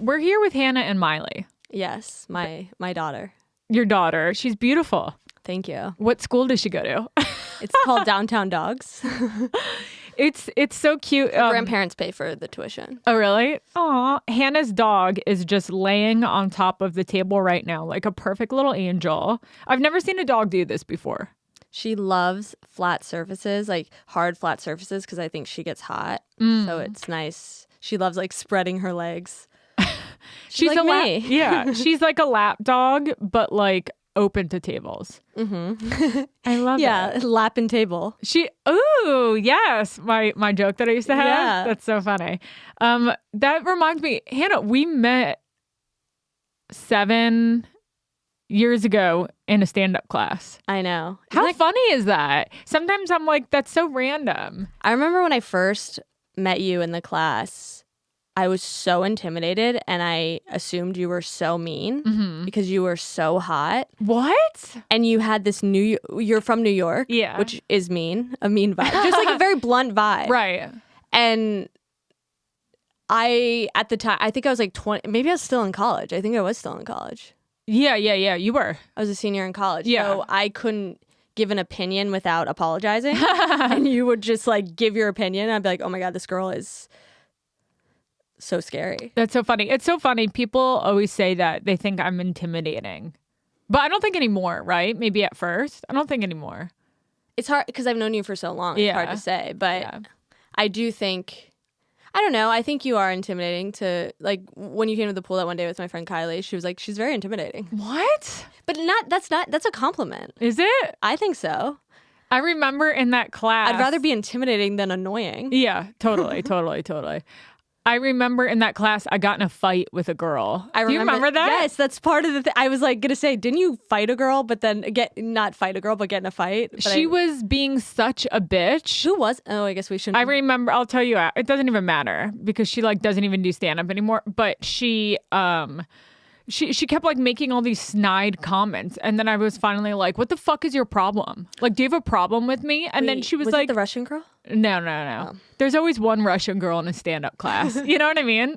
We're here with Hannah and Miley. Yes, my daughter. Your daughter. She's beautiful. Thank you. What school does she go to? It's called Downtown Dogs. It's so cute. Grandparents pay for the tuition. Oh, really? Aw. Hannah's dog is just laying on top of the table right now like a perfect little angel. I've never seen a dog do this before. She loves flat surfaces, like hard flat surfaces, because I think she gets hot. So it's nice. She loves like spreading her legs. She's like me. Yeah, she's like a lap dog, but like open to tables. Mm-hmm. I love it. Yeah, lap and table. Ooh, yes. My joke that I used to have. Yeah. That's so funny. That reminds me, Hannah, we met 7 years ago in a stand-up class. I know. How funny is that? Sometimes I'm like, that's so random. I remember when I first met you in the class, I was so intimidated and I assumed you were so mean because you were so hot. What? And you had this you're from New York, Yeah. which is a mean vibe. Just like a very blunt vibe. Right. And at the time, I think I was like 20, maybe I was still in college. I think I was still in college. Yeah, you were. I was a senior in college. Yeah. So I couldn't give an opinion without apologizing. And you would just like give your opinion. I'd be like, oh my God, this girl is so scary. That's so funny. It's so funny. People always say that they think I'm intimidating. But I don't think anymore, right? Maybe at first. I don't think anymore. It's hard because I've known you for so long. It's hard to say. But I do think, I don't know. I think you are intimidating to, like, when you came to the pool that one day with my friend Kylie, she was like, she's very intimidating. What? But that's a compliment. Is it? I think so. I remember in that class. I'd rather be intimidating than annoying. Yeah, totally. I remember in that class, I got in a fight with a girl. Do you remember that? Yes, that's part of the thing. I was like going to say, didn't you fight a girl, but then not fight a girl, but get in a fight? But she was being such a bitch. Who was? Oh, I guess we shouldn't. I remember, I'll tell you, it doesn't even matter because she like doesn't even do stand-up anymore. But she kept like making all these snide comments. And then I was finally like, what the fuck is your problem? Like, do you have a problem with me? And then she was like, it the Russian girl? No. Oh. There's always one Russian girl in a stand-up class. You know what I mean?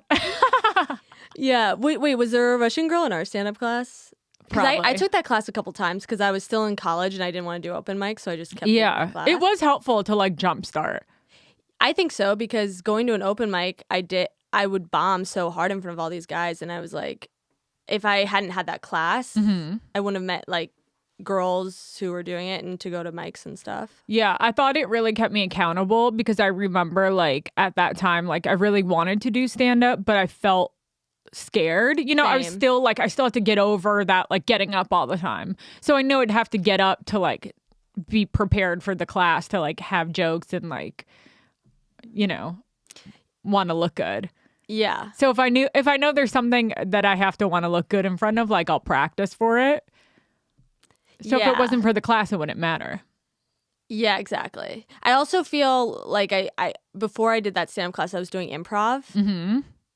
Yeah. Wait, was there a Russian girl in our stand-up class? Probably. I took that class a couple times because I was still in college and I didn't want to do open mic, so I just kept doing the class. It was helpful to like jumpstart. I think so, because going to an open mic, I would bomb so hard in front of all these guys, and I was like, if I hadn't had that class, I wouldn't have met like girls who were doing it and to go to mics and stuff. Yeah, I thought it really kept me accountable because I remember like at that time, like I really wanted to do stand up, but I felt scared. You know, I was still like, I still had to get over that, like getting up all the time. So I know I'd have to get up to like be prepared for the class to like have jokes and like, you know, want to look good. Yeah. So if I know there's something that I have to want to look good in front of, like I'll practice for it. So if it wasn't for the class, it wouldn't matter. Yeah, exactly. I also feel like I before I did that stand-up class, I was doing improv.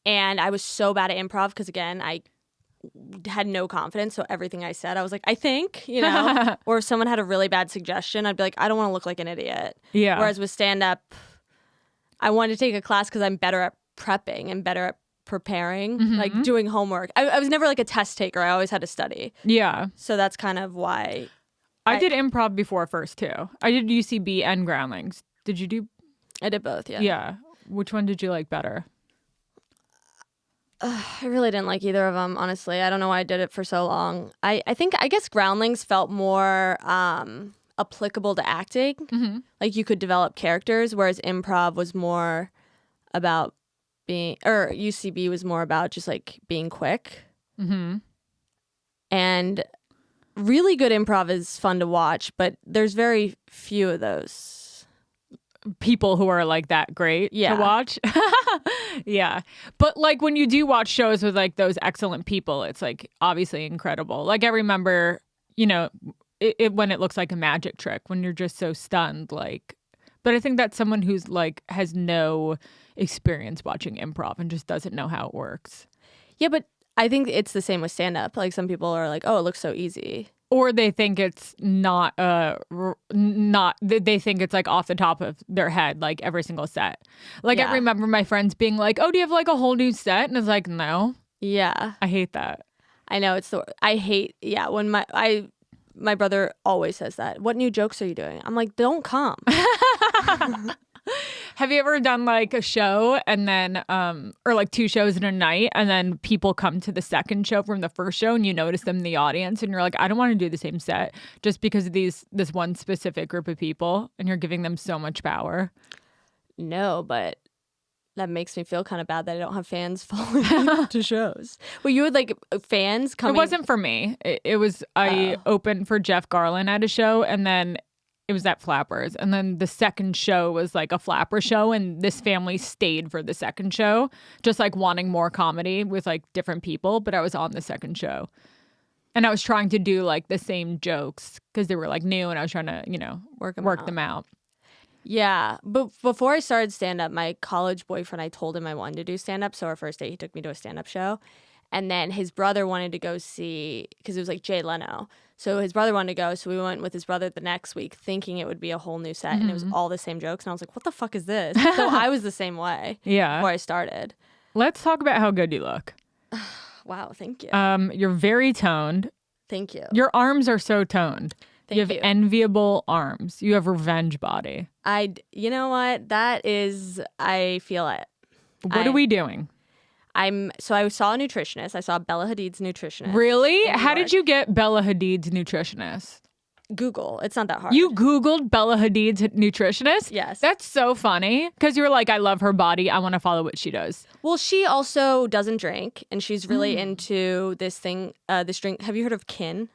And I was so bad at improv because, again, I had no confidence. So everything I said, I was like, I think, you know. Or if someone had a really bad suggestion, I'd be like, I don't want to look like an idiot. Yeah. Whereas with stand-up, I wanted to take a class because I'm better at prepping and better at preparing, like doing homework. I was never like a test taker. I always had to study. Yeah. So that's kind of why. I did improv before first too. I did UCB and Groundlings. Did you do? I did both, yeah. Yeah. Which one did you like better? I really didn't like either of them, honestly. I don't know why I did it for so long. I guess Groundlings felt more applicable to acting. Like you could develop characters, whereas improv was more about UCB was more about just like being quick. And really good improv is fun to watch, but there's very few of those people who are like that great to watch. Yeah. But like when you do watch shows with like those excellent people, it's like obviously incredible. Like I remember, you know, it when it looks like a magic trick, when you're just so stunned, like, but I think that's someone who's like has no experience watching improv and just doesn't know how it works. Yeah, but I think it's the same with stand-up. Like some people are like, oh, it looks so easy. Or they think it's not they think it's like off the top of their head, like every single set. Like I remember my friends being like, oh, do you have like a whole new set? And it's like, no. Yeah. I hate that. I know when my brother always says that. What new jokes are you doing? I'm like, don't come. Have you ever done like a show and then or like 2 shows in a night and then people come to the second show from the first show and you notice them in the audience and you're like, I don't want to do the same set just because of this one specific group of people and you're giving them so much power? No, but that makes me feel kind of bad that I don't have fans following me to shows. Well, you would like fans coming. It wasn't for me. It was I opened for Jeff Garlin at a show and then it was at Flappers. And then the second show was like a Flapper show. And this family stayed for the second show, just like wanting more comedy with like different people. But I was on the second show. And I was trying to do like the same jokes because they were like new and I was trying to, work them out. Yeah. But before I started stand-up, my college boyfriend, I told him I wanted to do stand-up. So our first date, he took me to a stand-up show. And then his brother wanted to go see, because it was like Jay Leno. So his brother wanted to go. So we went with his brother the next week thinking it would be a whole new set. And it was all the same jokes. And I was like, what the fuck is this? So I was the same way before I started. Let's talk about how good you look. Wow. Thank you. You're very toned. Thank you. Your arms are so toned. Thank you have enviable arms. You have revenge body. You know what? I feel it. What are we doing? So I saw a nutritionist. I saw Bella Hadid's nutritionist. Really? How did you get Bella Hadid's nutritionist? Google. It's not that hard. You Googled Bella Hadid's nutritionist? Yes. That's so funny because you were like, I love her body. I want to follow what she does. Well, she also doesn't drink and she's really into this thing, this drink. Have you heard of Kin?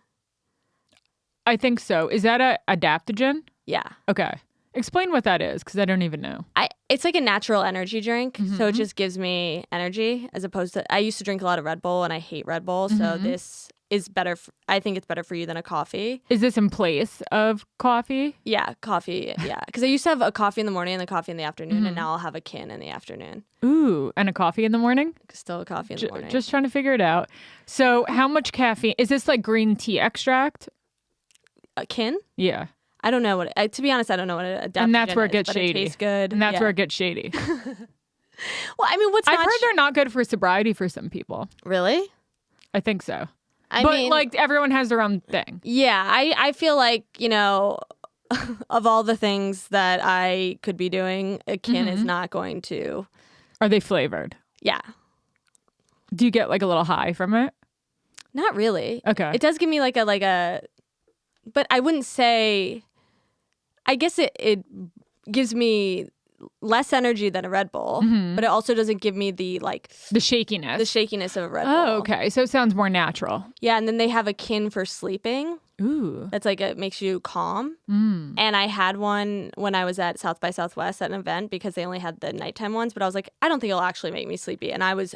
I think so. Is that a adaptogen? Yeah. Okay. Explain what that is because I don't even know. It's like a natural energy drink. So it just gives me energy as opposed to, I used to drink a lot of Red Bull and I hate Red Bull. So this is better. I think it's better for you than a coffee. Is this in place of coffee? Yeah, coffee. Yeah. Because I used to have a coffee in the morning and a coffee in the afternoon. And now I'll have a Kin in the afternoon. Ooh, and a coffee in the morning? Still a coffee in the morning. Just trying to figure it out. So how much caffeine? Is this like green tea extract? A Kin? Yeah. I don't know what to be honest, I don't know what a adaptogen and that's where it is, gets but shady. It tastes good. And that's where it gets shady. Well, I mean, I've heard they're not good for sobriety for some people. Really? I think so. I mean, like everyone has their own thing. Yeah, I feel like, of all the things that I could be doing, a Kin is not going to. Are they flavored? Yeah. Do you get like a little high from it? Not really. Okay. It does give me like a but I wouldn't say, I guess it gives me less energy than a Red Bull, but it also doesn't give me the shakiness. The shakiness of a Red Bull. Oh, okay. So it sounds more natural. Yeah, and then they have a Kin for sleeping. Ooh. That's like, it makes you calm. And I had one when I was at South by Southwest at an event because they only had the nighttime ones, but I was like, I don't think it'll actually make me sleepy. And I was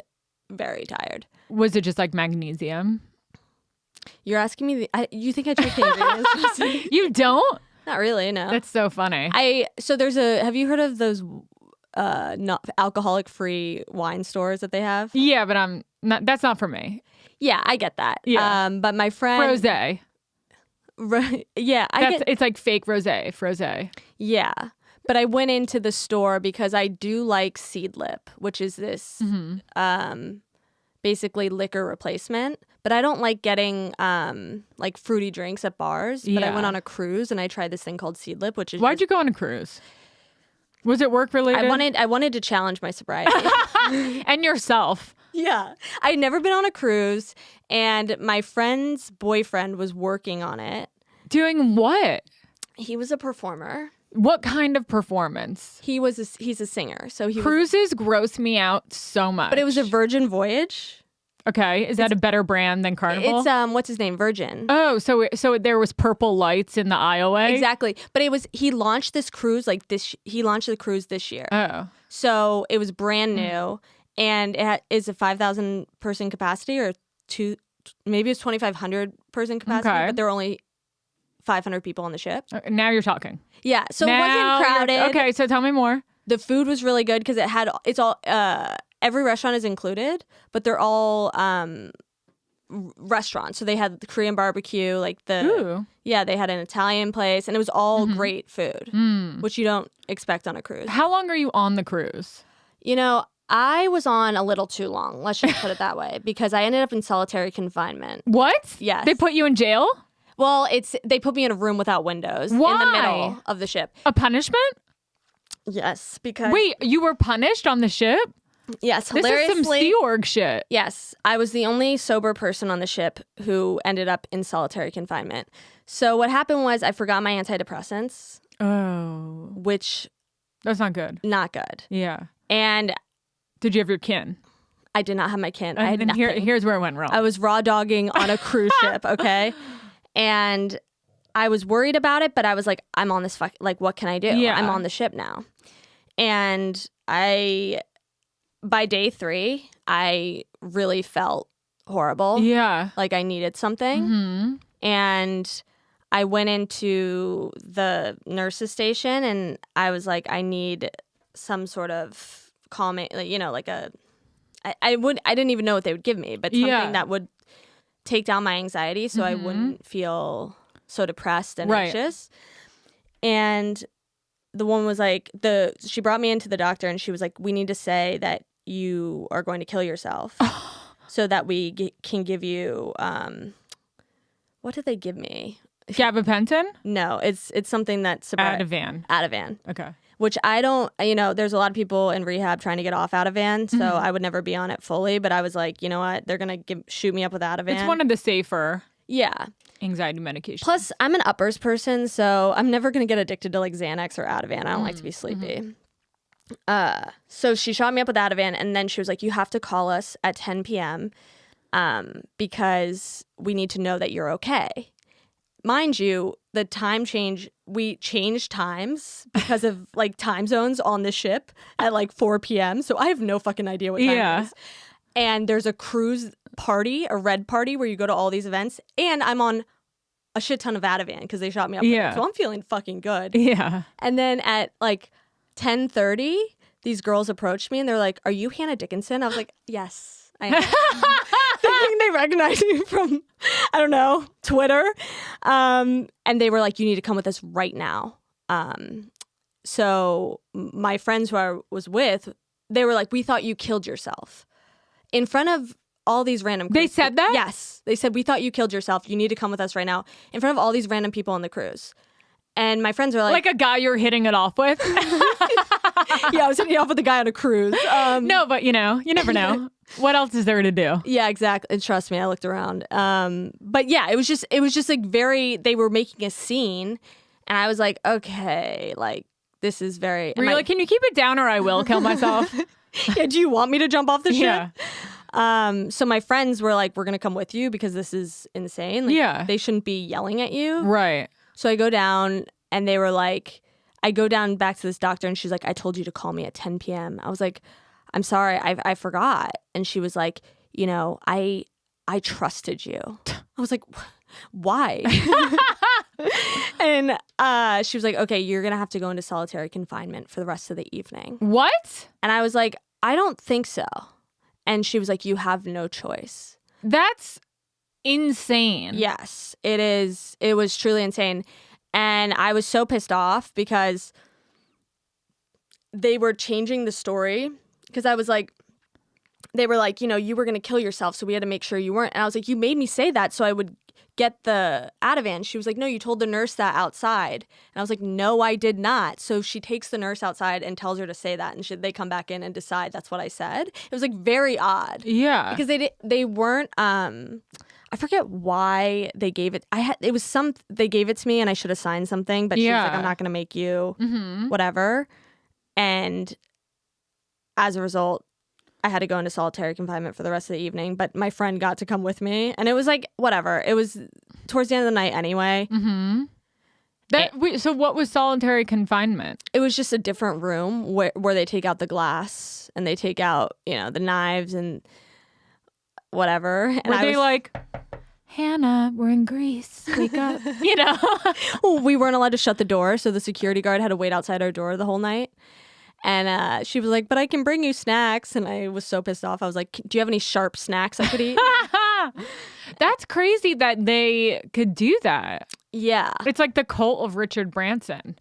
very tired. Was it just like magnesium? You're asking me, you think I drink the ingredients? You don't? Not really, no. That's so funny. So there's have you heard of those not alcoholic free wine stores that they have? Yeah, but that's not for me. Yeah, I get that. Yeah. But my friend Rosé. Right. Yeah, it's like fake rosé. Yeah. But I went into the store because I do like Seedlip, which is this basically liquor replacement. But I don't like getting like fruity drinks at bars. But I went on a cruise and I tried this thing called Seedlip, which is Why'd you go on a cruise? Was it work related? I wanted to challenge my sobriety. And yourself. Yeah. I'd never been on a cruise and my friend's boyfriend was working on it. Doing what? He was a performer. What kind of performance? He's a singer. So Cruises gross me out so much. But it was a Virgin Voyage. Okay, is that a better brand than Carnival? It's what's his name, Virgin. Oh, so there was purple lights in the aisleway? Exactly, but he launched this cruise he launched the cruise this year. Oh, so it was brand new, and it is a 5,000 person capacity or maybe it's 2,500 person capacity, but there were only 500 people on the ship. Now you're talking. Yeah, so it wasn't crowded. Okay, so tell me more. The food was really good because it's all every restaurant is included, but they're all restaurants. So they had the Korean barbecue, they had an Italian place, and it was all great food, which you don't expect on a cruise. How long are you on the cruise? I was on a little too long. Let's just put it that way, because I ended up in solitary confinement. What? Yes. They put you in jail? Well, they put me in a room without windows. Why? In the middle of the ship. A punishment? Yes, because... Wait, you were punished on the ship? Yes, hilariously. This is some Sea Org shit. Yes, I was the only sober person on the ship who ended up in solitary confinement. So what happened was I forgot my antidepressants. Oh. Which... That's not good. Not good. Yeah. And... Did you have your kin? I did not have my kin. I had nothing. Here's where it went wrong. I was raw dogging on a cruise ship, okay? And I was worried about it, but I was like, I'm on this what can I do? Yeah. I'm on the ship now. And by day 3, I really felt horrible. Yeah. Like I needed something. Mm-hmm. And I went into the nurse's station and I was like, I need some sort of calming, I didn't even know what they would give me, but something that would take down my anxiety so I wouldn't feel so depressed and anxious. And the woman was like, she brought me into the doctor and she was like, we need to say that you are going to kill yourself so that we can give you, what did they give me? Gabapentin? No, it's something that's... Ativan. Ativan. Okay. Which I don't, there's a lot of people in rehab trying to get off Ativan, so I would never be on it fully, but I was like, you know what, they're going to shoot me up with Ativan. It's one of the safer anxiety medications. Plus, I'm an uppers person, so I'm never going to get addicted to like Xanax or Ativan. I don't like to be sleepy. So she shot me up with Ativan, and then she was like, you have to call us at 10 p.m. Because we need to know that you're okay. Mind you, the time change, we changed times because of like time zones on the ship at like 4 p.m. So I have no fucking idea what time it is. And there's a cruise party, a red party where you go to all these events. And I'm on a shit ton of Ativan because they shot me up. Yeah. So I'm feeling fucking good. Yeah. And then at like 10:30, these girls approached me and they're like, are you Hanna Dickinson? I was like, yes, I am. Thinking they recognize me from, I don't know, Twitter. And they were like, you need to come with us right now. So my friends who I was with, they were like, we thought you killed yourself. In front of all these random... They said that? Yes. They said, we thought you killed yourself. You need to come with us right now. In front of all these random people on the cruise. And my friends were like... Like a guy you're hitting it off with? Yeah, I was hitting it off with a guy on a cruise. No, but you never know. What else is there to do? Yeah, exactly. And trust me, I looked around. But yeah, it was just like they were making a scene. And I was like, okay, like this is very... Were you like, can you keep it down or I will kill myself? Yeah, do you want me to jump off the ship? Yeah. So my friends were like, we're going to come with you because this is insane. Like, they shouldn't be yelling at you. Right. So I go down and they were like, I go down back to this doctor and she's like, I told you to call me at 10 p.m. I was like, I'm sorry, I forgot. And she was like, I trusted you. I was like, why? And she was like, okay, you're going to have to go into solitary confinement for the rest of the evening. What? And I was like, I don't think so. And she was like, you have no choice. That's insane. Yes, it is. It was truly insane. And I was so pissed off because they were changing the story. Because I was like, they were like, you were going to kill yourself, so we had to make sure you weren't. And I was like, you made me say that so I would get the Ativan. She was like, no, you told the nurse that outside. And I was like, no, I did not. So she takes the nurse outside and tells her to say that. And they come back in and decide that's what I said. It was like very odd. Yeah. Because they weren't, I forget why they gave it. They gave it to me and I should have signed something. But she was like, I'm not going to make you whatever. And as a result, I had to go into solitary confinement for the rest of the evening, but my friend got to come with me, and it was like, whatever. It was towards the end of the night anyway. Mm-hmm. So what was solitary confinement? It was just a different room where they take out the glass, and they take out, the knives and whatever. And Were they like, Hannah, we're in Greece. Wake up. Well, we weren't allowed to shut the door, so the security guard had to wait outside our door the whole night. And she was like, but I can bring you snacks. And I was so pissed off. I was like, do you have any sharp snacks I could eat? That's crazy that they could do that. Yeah. It's like the cult of Richard Branson.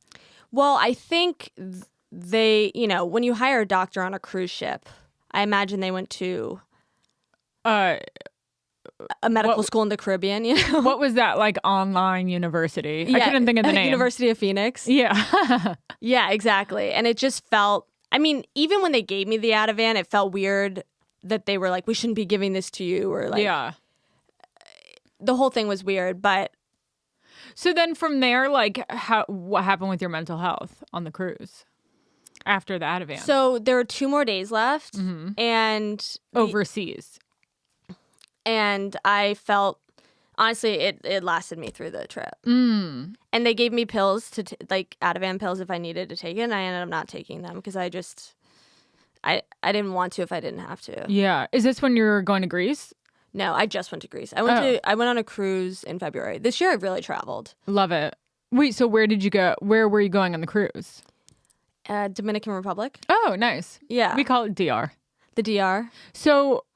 Well, I think they, when you hire a doctor on a cruise ship, I imagine they went to Uh, a medical school in the Caribbean, you know? What was that, like, online university? I couldn't think of the name. University of Phoenix. Yeah. Yeah, exactly. And it just felt, I mean, even when they gave me the Ativan, it felt weird that they were like, we shouldn't be giving this to you, or like, yeah. The whole thing was weird. But so then from there, like, what happened with your mental health on the cruise after the Ativan? So there were 2 more days left, and overseas. And I felt, honestly, it lasted me through the trip. Mm. And they gave me pills, like Ativan pills if I needed to take it, and I ended up not taking them because I didn't want to if I didn't have to. Yeah. Is this when you were going to Greece? No, I just went to Greece. I went on a cruise in February. This year I've really traveled. Love it. Wait, so where did you go? Where were you going on the cruise? Dominican Republic. Oh, nice. Yeah. We call it DR. The DR. So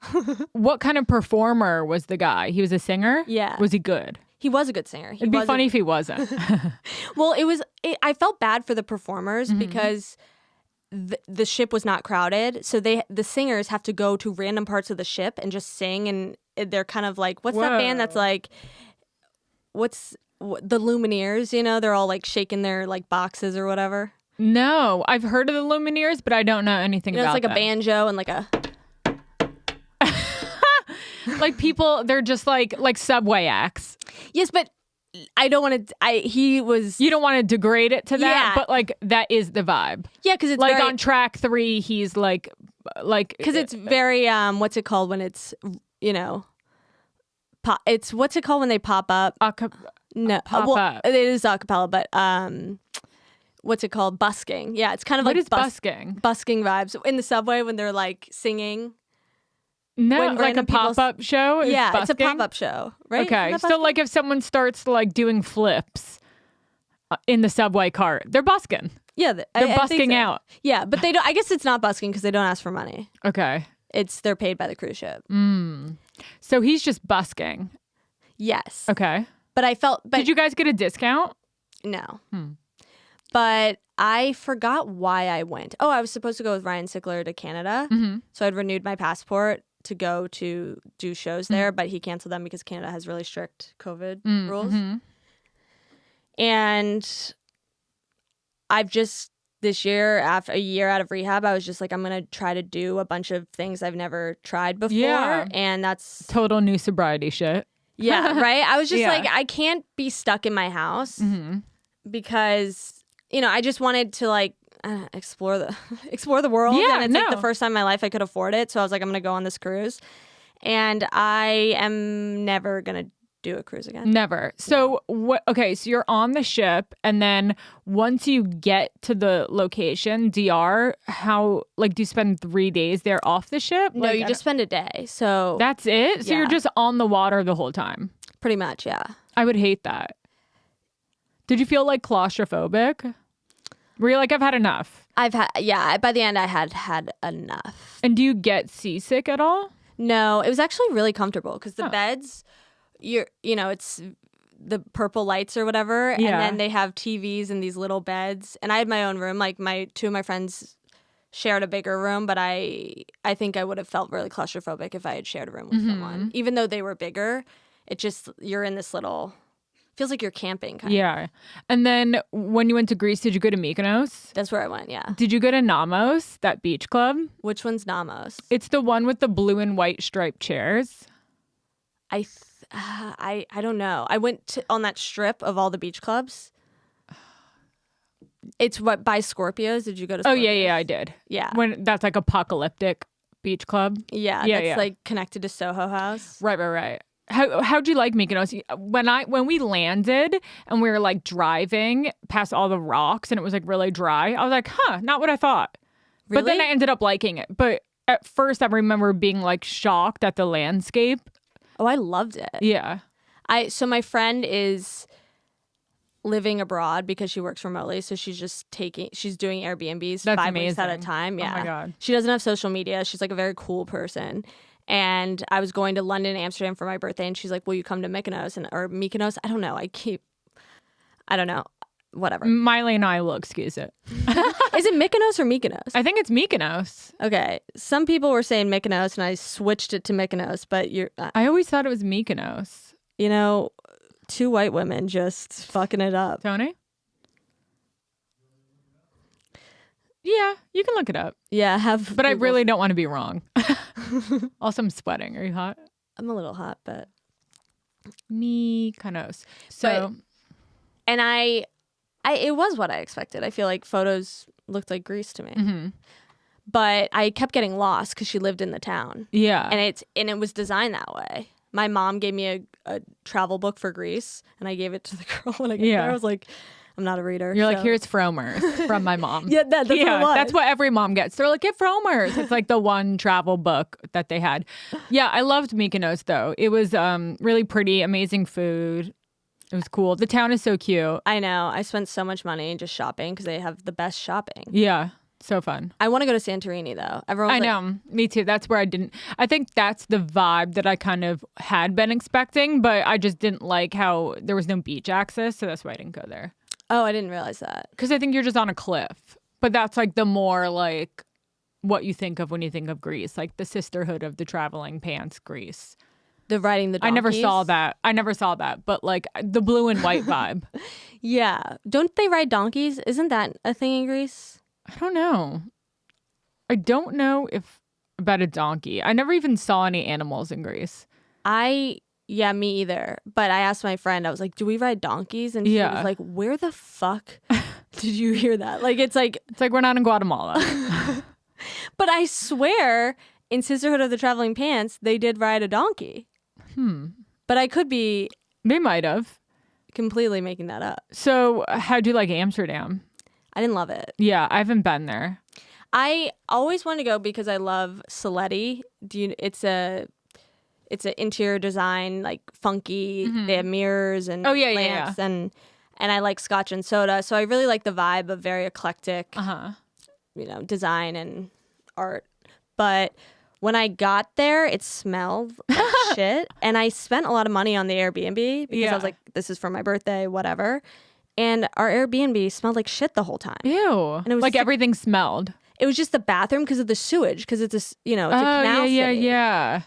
what kind of performer was the guy? He was a singer? Yeah. Was he good? He was a good singer. It'd be funny if he wasn't. Well, I felt bad for the performers because the ship was not crowded. So the singers have to go to random parts of the ship and just sing. And they're kind of like, what's that band that's like, the Lumineers, you know? They're all like shaking their like boxes or whatever. No, I've heard of the Lumineers, but I don't know anything about it's like them. A banjo and like a... Like people, they're just like subway acts. Yes, but I don't want to... He was... You don't want to degrade it to that, Yeah. but like that is the vibe. Yeah, because it's like very... on track 3, he's like... Because it's very... what's it called when it's, you know... It's... What's it called when they pop up? No. Pop up. It is acapella, but... what's it called? Busking. Yeah, it's kind of what like is busking? Busking vibes in the subway when they're like singing. No, like a pop-up show? Yeah, busking? it's a pop-up show, right? Okay, so like if someone starts like doing flips in the subway cart, they're busking. Yeah, they're busking out. Yeah, but they don't. I guess it's not busking because they don't ask for money. Okay, they're paid by the cruise ship. So he's just busking. Yes. Okay, but I felt. But did you guys get a discount? No. But I forgot why I went. Oh, I was supposed to go with Ryan Sickler to Canada. So I'd renewed my passport to go to do shows there, but he canceled them because Canada has really strict COVID rules. And I've just, this year, after a year out of rehab, I was just like, I'm going to try to do a bunch of things I've never tried before. Yeah. And that's... Total new sobriety shit. Yeah, right? I was just like, I can't be stuck in my house because... You know, I just wanted to like explore the world. Yeah, and it's like the first time in my life I could afford it. So I was like, I'm gonna go on this cruise, and I am never gonna do a cruise again. Never. So what? Okay, so you're on the ship, and then once you get to the location, DR, how like do you spend 3 days there off the ship? No, like, you just spend a day. So that's it. So you're just on the water the whole time. Pretty much, yeah. I would hate that. Did you feel like claustrophobic? Were you like, I've had enough? By the end I had enough. And do you get seasick at all? No, it was actually really comfortable because the beds, it's the purple lights or whatever. And then they have TVs in these little beds. And I had my own room. Like two of my friends shared a bigger room, but I think I would have felt really claustrophobic if I had shared a room with someone. Even though they were bigger, it just, you're in this little... Feels like you're camping, kind of. Yeah. And then when you went to Greece, did you go to Mykonos? That's where I went, yeah. Did you go to Namos, that beach club? Which one's Namos? It's the one with the blue and white striped chairs. I don't know. I went on that strip of all the beach clubs. It's what, by Scorpios? Did you go to Scorpios? Oh, yeah, I did. Yeah. When that's like apocalyptic beach club. Yeah, that's like connected to Soho House. Right. How'd you like Mykonos? When we landed and we were like driving past all the rocks and it was like really dry, I was like, not what I thought. Really? But then I ended up liking it. But at first I remember being like shocked at the landscape. Oh, I loved it. Yeah. So my friend is living abroad because she works remotely, so she's doing Airbnbs That's 5 amazing. weeks at a time. Yeah. Oh my God. She doesn't have social media. She's like a very cool person. And I was going to London and Amsterdam for my birthday, and she's like, will you come to Mykonos? Or Mykonos? I don't know. I don't know. whatever. Miley and I will excuse it. Is it Mykonos or Mykonos? I think it's Mykonos. Okay. Some people were saying Mykonos, and I switched it to Mykonos, but I always thought it was Mykonos. You know, 2 white women just fucking it up. Tony? Yeah, you can look it up. Yeah, but I really don't want to be wrong. Also, I'm sweating. Are you hot? I'm a little hot, but Mykonos. So, and I it was what I expected. I feel like photos looked like Greece to me. Mm-hmm. But I kept getting lost because she lived in the town. Yeah, and it was designed that way. My mom gave me a travel book for Greece, and I gave it to the girl when I got there. I was like, I'm not a reader. You're like, here's Fromers from my mom. Yeah, that's what it was. That's what every mom gets. They're like, get Fromers. It's like the one travel book that they had. Yeah, I loved Mykonos though. It was really pretty, amazing food. It was cool. The town is so cute. I know. I spent so much money just shopping because they have the best shopping. Yeah, so fun. I want to go to Santorini though. I know. Me too. That's where I didn't. I think that's the vibe that I kind of had been expecting, but I just didn't like how there was no beach access, so that's why I didn't go there. Oh, I didn't realize that. Because I think you're just on a cliff. But that's like the more like what you think of when you think of Greece, like the sisterhood of the traveling pants Greece. The riding the donkeys? I never saw that. But like the blue and white vibe. Yeah. Don't they ride donkeys? Isn't that a thing in Greece? I don't know. I don't know if about a donkey. I never even saw any animals in Greece. Yeah, me either. But I asked my friend, I was like, do we ride donkeys? And she was like, where the fuck did you hear that? Like, it's like we're not in Guatemala. But I swear in Sisterhood of the Traveling Pants, they did ride a donkey. But I could be. They might have. Completely making that up. So how'd you like Amsterdam? I didn't love it. Yeah, I haven't been there. I always want to go because I love Soletti. It's an interior design, like funky. Mm-hmm. They have mirrors and lamps, and I like Scotch and soda. So I really like the vibe of very eclectic, design and art. But when I got there, it smelled like shit, and I spent a lot of money on the Airbnb because I was like, "This is for my birthday, whatever." And our Airbnb smelled like shit the whole time. Ew! And it was like everything smelled. It was just the bathroom because of the sewage, because it's a canal city. Yeah.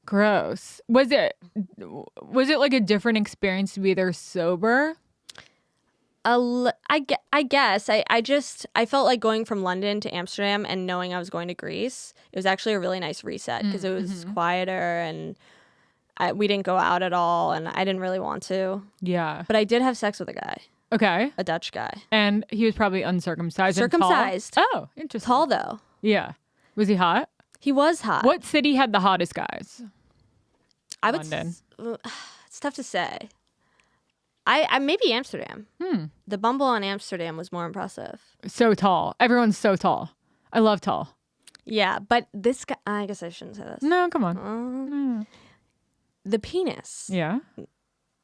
Gross. Was it like a different experience to be there sober? I guess. I felt like going from London to Amsterdam and knowing I was going to Greece. It was actually a really nice reset because it was quieter and we didn't go out at all and I didn't really want to. Yeah. But I did have sex with a guy. Okay. A Dutch guy. And he was probably uncircumcised. Circumcised. And tall? Oh, interesting. Tall though. Yeah. Was he hot? He was hot. What city had the hottest guys? London. It's tough to say. I maybe Amsterdam. The Bumble in Amsterdam was more impressive. So tall. Everyone's so tall. I love tall. Yeah, but this guy, I guess I shouldn't say this. No, come on. The penis. Yeah.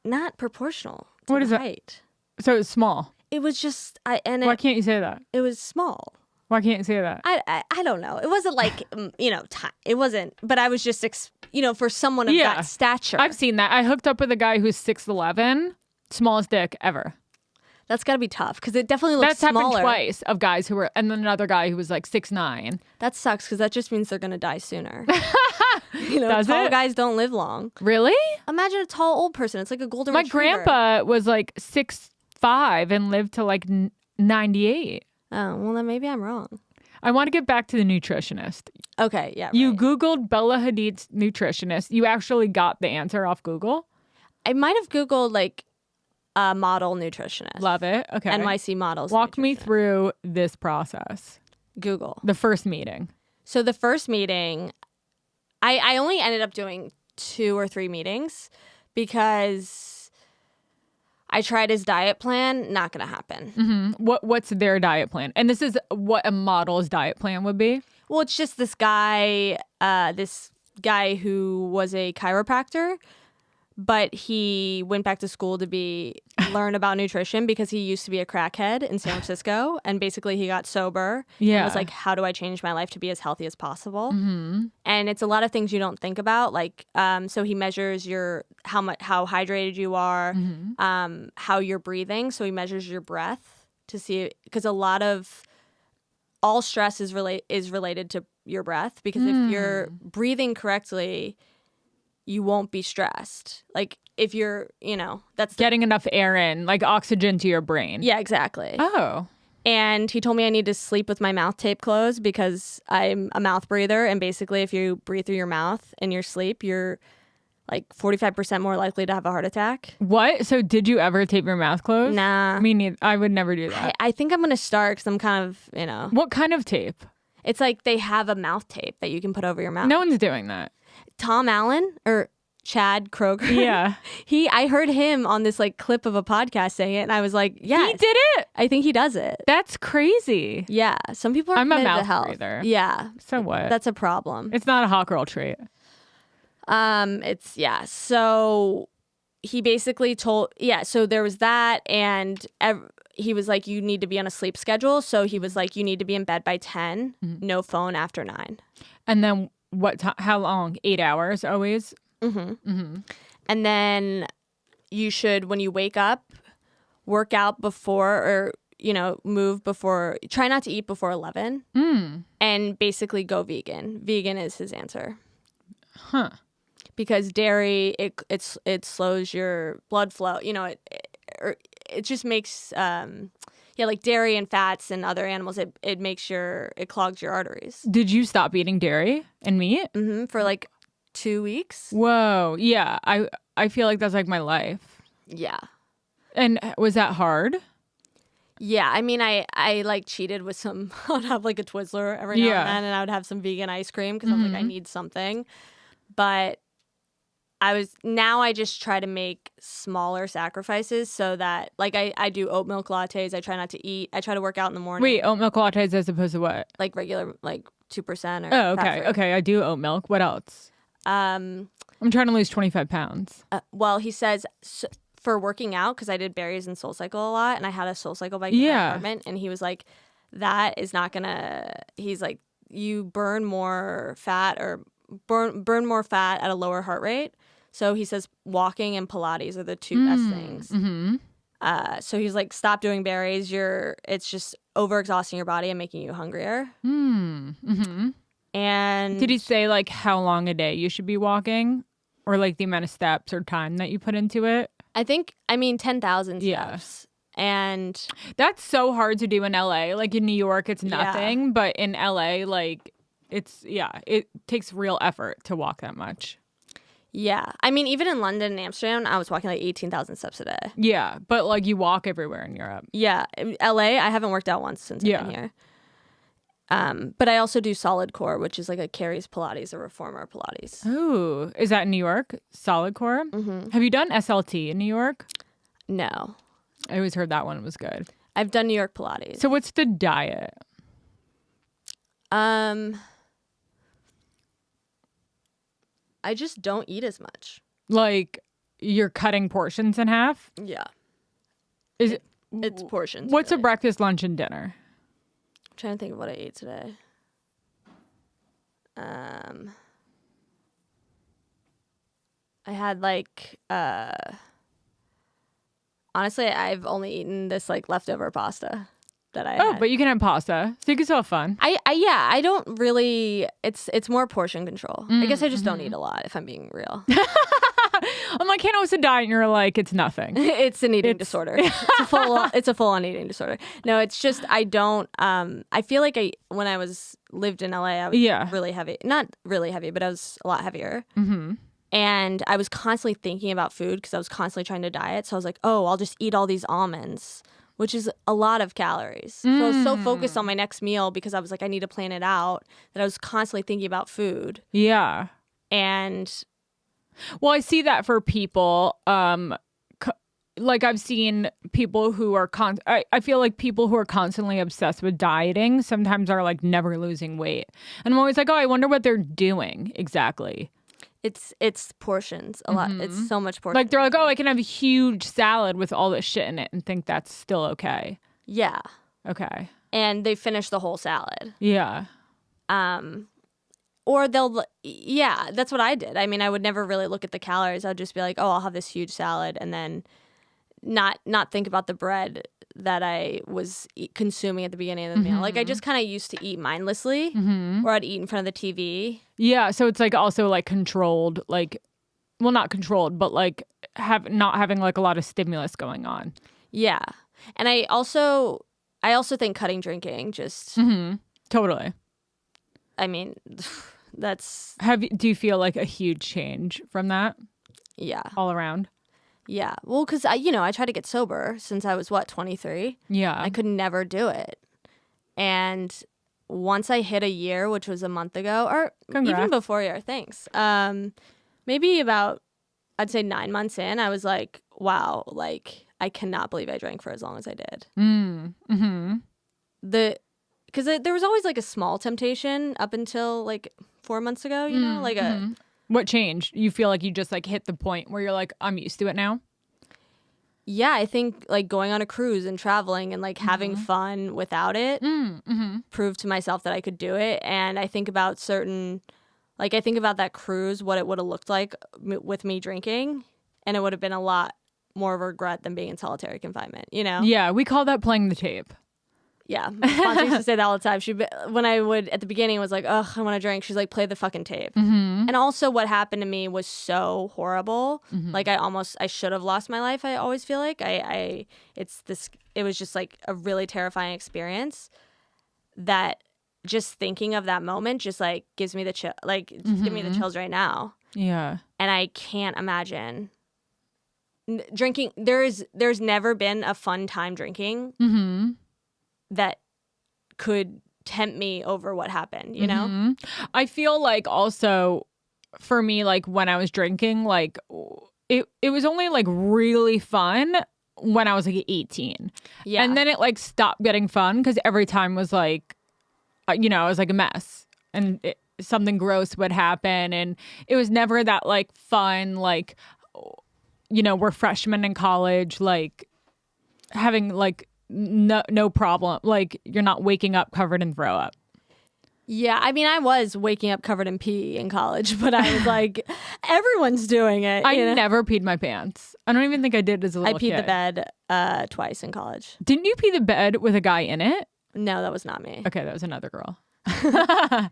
Not proportional to the height. So it's small. It was just why can't you say that? It was small. Why can't you say that? I don't know. It wasn't like it wasn't. But I was just for someone of that stature. I've seen that. I hooked up with a guy who's 6'11", smallest dick ever. That's got to be tough because it definitely looks smaller. That's happened twice of guys who were, and then another guy who was like 6'9". That sucks because that just means they're gonna die sooner. Tall guys don't live long. Really? Imagine a tall old person. It's like a golden retriever. My grandpa was like 6'5" and lived to like 98. Oh, well, then maybe I'm wrong. I want to get back to the nutritionist. Okay, yeah. Right. You Googled Bella Hadid's nutritionist. You actually got the answer off Google? I might have Googled like a model nutritionist. Love it. Okay. NYC models. Walk me through this process. Google. The first meeting. So the first meeting, I only ended up doing 2 or 3 meetings because I tried his diet plan. Not going to happen. Mm-hmm. What's their diet plan? And this is what a model's diet plan would be? Well, it's just this guy who was a chiropractor, but he went back to school to learn about nutrition because he used to be a crackhead in San Francisco. And basically he got sober. Yeah. And was like, how do I change my life to be as healthy as possible? Mm-hmm. And it's a lot of things you don't think about. Like, so he measures how hydrated you are, mm-hmm. How you're breathing. So he measures your breath to see, because a lot of all stress is related to your breath, because if you're breathing correctly, you won't be stressed. Like if you're, that's getting enough air in, like oxygen to your brain. Yeah, exactly. Oh. And he told me I need to sleep with my mouth tape closed because I'm a mouth breather. And basically if you breathe through your mouth in your sleep, you're like 45% more likely to have a heart attack. What? So did you ever tape your mouth closed? Nah. Me neither. I would never do that. I think I'm going to start because I'm kind of, What kind of tape? It's like they have a mouth tape that you can put over your mouth. No one's doing that. Tom Allen or Chad Kroger. Yeah. I heard him on this like clip of a podcast saying it, and I was like, yeah. He did it? I think he does it. That's crazy. Yeah. Some people are I'm a committed to mouth health. breather. Yeah. So what? That's a problem. It's not a hot girl trait. So he basically so there was that, and he was like, you need to be on a sleep schedule. So he was like, you need to be in bed by 10, mm-hmm. no phone after 9. And then how long? 8 hours always? Mm-hmm. Mm-hmm. And then you should, when you wake up, work out before, or, move before, try not to eat before 11, and basically go vegan. Vegan is his answer. Huh. Because dairy, it slows your blood flow. It just makes, like dairy and fats and other animals, it clogs your arteries. Did you stop eating dairy and meat? Mm-hmm, for like 2 weeks. Whoa. Yeah. I feel like that's like my life. Yeah. And was that hard? Yeah. I mean, I like cheated with some, I'd have like a Twizzler every now and then, and I would have some vegan ice cream because I'm like, I need something. But I just try to make smaller sacrifices so that, like, I do oat milk lattes. I try not to eat. I try to work out in the morning. Wait, oat milk lattes as opposed to what? Like regular, like 2% or. Oh, okay. Okay, I do oat milk. What else? I'm trying to lose 25 pounds. Well, he says for working out, because I did berries and SoulCycle a lot, and I had a SoulCycle bike in my apartment, and he was like, that is not gonna. He's like, you burn more fat or burn more fat at a lower heart rate. So he says walking and Pilates are the two best things. Mm-hmm. So he's like, stop doing berries. It's just overexhausting your body and making you hungrier. Mm-hmm. And did he say like how long a day you should be walking, or like the amount of steps or time that you put into it? I 10,000 steps. Yeah. And that's so hard to do in LA. Like in New York, it's nothing, but in LA, like it takes real effort to walk that much. Yeah. I mean, even in London and Amsterdam, I was walking like 18,000 steps a day. Yeah. But like you walk everywhere in Europe. Yeah. LA, I haven't worked out once since I've been here. But I also do solid core, which is like a Carrie's Pilates, a reformer Pilates. Oh, is that in New York? Solid core? Mm-hmm. Have you done SLT in New York? No. I always heard that one was good. I've done New York Pilates. So what's the diet? I just don't eat as much. Like you're cutting portions in half? Yeah. It's portions. What's a breakfast, lunch, and dinner? I'm trying to think of what I ate today. I had like honestly, I've only eaten this like leftover pasta that I had. But you can have pasta, so you can still have fun. I don't really. It's more portion control. I guess I just don't eat a lot, if I'm being real. I'm like, Hannah, what's a diet? And you're like, it's nothing. It's an eating disorder. It's a full on eating disorder. No, it's just I don't. I feel like when I lived in LA, I was really heavy. Not really heavy, but I was a lot heavier. Mm-hmm. And I was constantly thinking about food because I was constantly trying to diet. So I was like, oh, I'll just eat all these almonds, which is a lot of calories. So I was so focused on my next meal because I was like, I need to plan it out, that I was constantly thinking about food. Yeah. And well, I see that for people. Like I've seen people who are I feel like people who are constantly obsessed with dieting sometimes are like never losing weight. And I'm always like, oh, I wonder what they're doing exactly. It's portions a lot. It's so much portions. Like they're like, oh, I can have a huge salad with all this shit in it and think that's still okay. Yeah. Okay. And they finish the whole salad. Yeah. Or that's what I did. I mean, I would never really look at the calories. I'd just be like, oh, I'll have this huge salad, and then not think about the bread that I was consuming at the beginning of the meal. Like I just kind of used to eat mindlessly, or I'd eat in front of the TV. Yeah, so it's like also like controlled, like, well, not controlled, but like not having like a lot of stimulus going on. Yeah, and I also think cutting drinking just Totally. I mean, that's... Do you feel like a huge change from that? Yeah. All around? Yeah. Well, because, I tried to get sober since I was, 23? Yeah. I could never do it. And once I hit a year, which was a month ago, or even before a year, thanks. Maybe about, I'd say 9 months in, I was like, wow, like, I cannot believe I drank for as long as I did. Because there was always like a small temptation up until like 4 months ago, you know, like a. What changed? You feel like you just like hit the point where you're like, I'm used to it now? Yeah, I think like going on a cruise and traveling and like having fun without it proved to myself that I could do it. And I think about that cruise, what it would have looked like with me drinking, and it would have been a lot more regret than being in solitary confinement, you know? Yeah, we call that playing the tape. Yeah, my sponsor used to say that all the time. When I would, at the beginning, was like, ugh, I want to drink. She's like, play the fucking tape. And also what happened to me was so horrible. Like I should have lost my life. I always feel like it was just like a really terrifying experience that just thinking of that moment just like gives me the chill, like just give me the chills right now. Yeah. And I can't imagine drinking. There's never been a fun time drinking that could tempt me over what happened, you know? I feel like also for me, like when I was drinking, like it was only like really fun when I was like 18. Yeah. And then it like stopped getting fun because every time was like, I was like a mess and something gross would happen. And it was never that like fun, like, we're freshmen in college, like having like, no problem. Like you're not waking up covered in throw up. Yeah, I mean, I was waking up covered in pee in college, but I was like, everyone's doing it. I never peed my pants. I don't even think I did as a little kid. I peed the bed twice in college. Didn't you pee the bed with a guy in it? No, that was not me. Okay, that was another girl.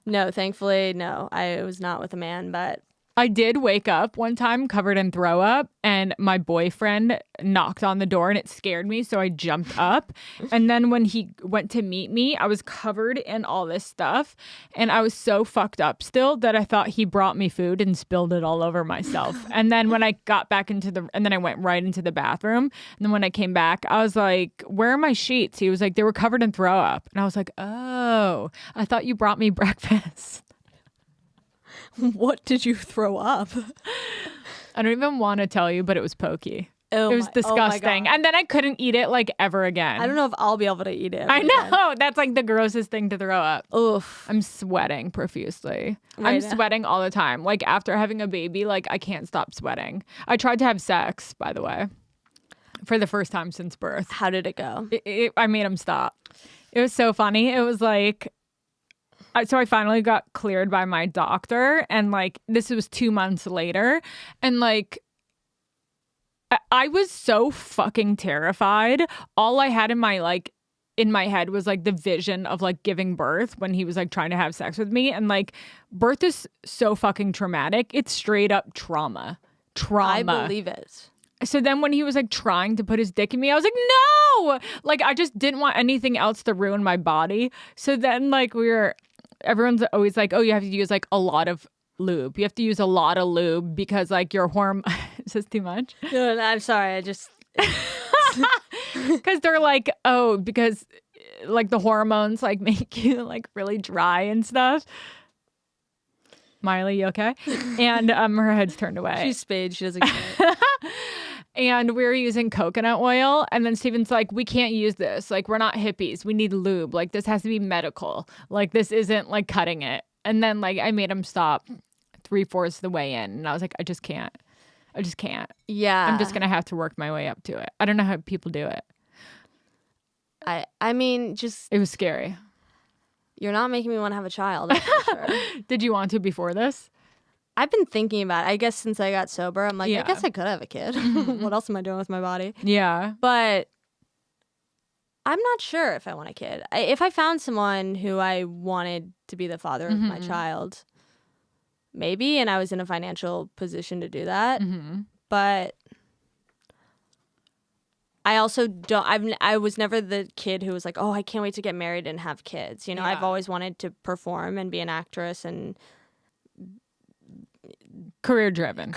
No, thankfully, no. I was not with a man, but I did wake up one time covered in throw up, and my boyfriend knocked on the door and it scared me, so I jumped up. And then when he went to meet me, I was covered in all this stuff, and I was so fucked up still that I thought he brought me food and spilled it all over myself. And then when I got back and then I went right into the bathroom. And then when I came back, I was like, where are my sheets? He was like, they were covered in throw up. And I was like, oh, I thought you brought me breakfast. What did you throw up? I don't even want to tell you, but it was pokey. It was Oh disgusting. And then I couldn't eat it like ever again. I don't know if I'll be able to eat it. I know. Again. That's like the grossest thing to throw up. Oof. I'm sweating profusely. Right. I'm sweating all the time. Like after having a baby, like I can't stop sweating. I tried to have sex, by the way, for the first time since birth. How did it go? I made him stop. It was so funny. It was like, so I finally got cleared by my doctor, and like this was 2 months later, and like I was so fucking terrified. All I had in my head was like the vision of like giving birth when he was like trying to have sex with me, and like birth is so fucking traumatic. It's straight up trauma. I believe it. So then when he was like trying to put his dick in me, I was like, no! Like I just didn't want anything else to ruin my body. So then like everyone's always like, oh, you have to use like a lot of lube. You have to use a lot of lube because like your is this too much? No, I'm sorry. I just because they're like, oh, because like the hormones like make you like really dry and stuff. Miley, you okay? And her head's turned away. She's spayed. She doesn't get it. And we were using coconut oil. And then Steven's like, we can't use this. Like, we're not hippies. We need lube. Like, this has to be medical. Like, this isn't like cutting it. And then like I made him stop 3/4 the way in, and I was like, I just can't. Yeah. I'm just gonna have to work my way up to it. I don't know how people do it. I mean, just It was scary. you're not making me want to have a child. That's for sure. Did you want to before this? I've been thinking about it. I guess since I got sober, I'm like, Yeah. I guess I could have a kid. What else am I doing with my body? Yeah. But I'm not sure if I want a kid. If I found someone who I wanted to be the father of my child, maybe, and I was in a financial position to do that. But I also don't. I was never the kid who was like, oh, I can't wait to get married and have kids. You know, I've always wanted to perform and be an actress and Career driven.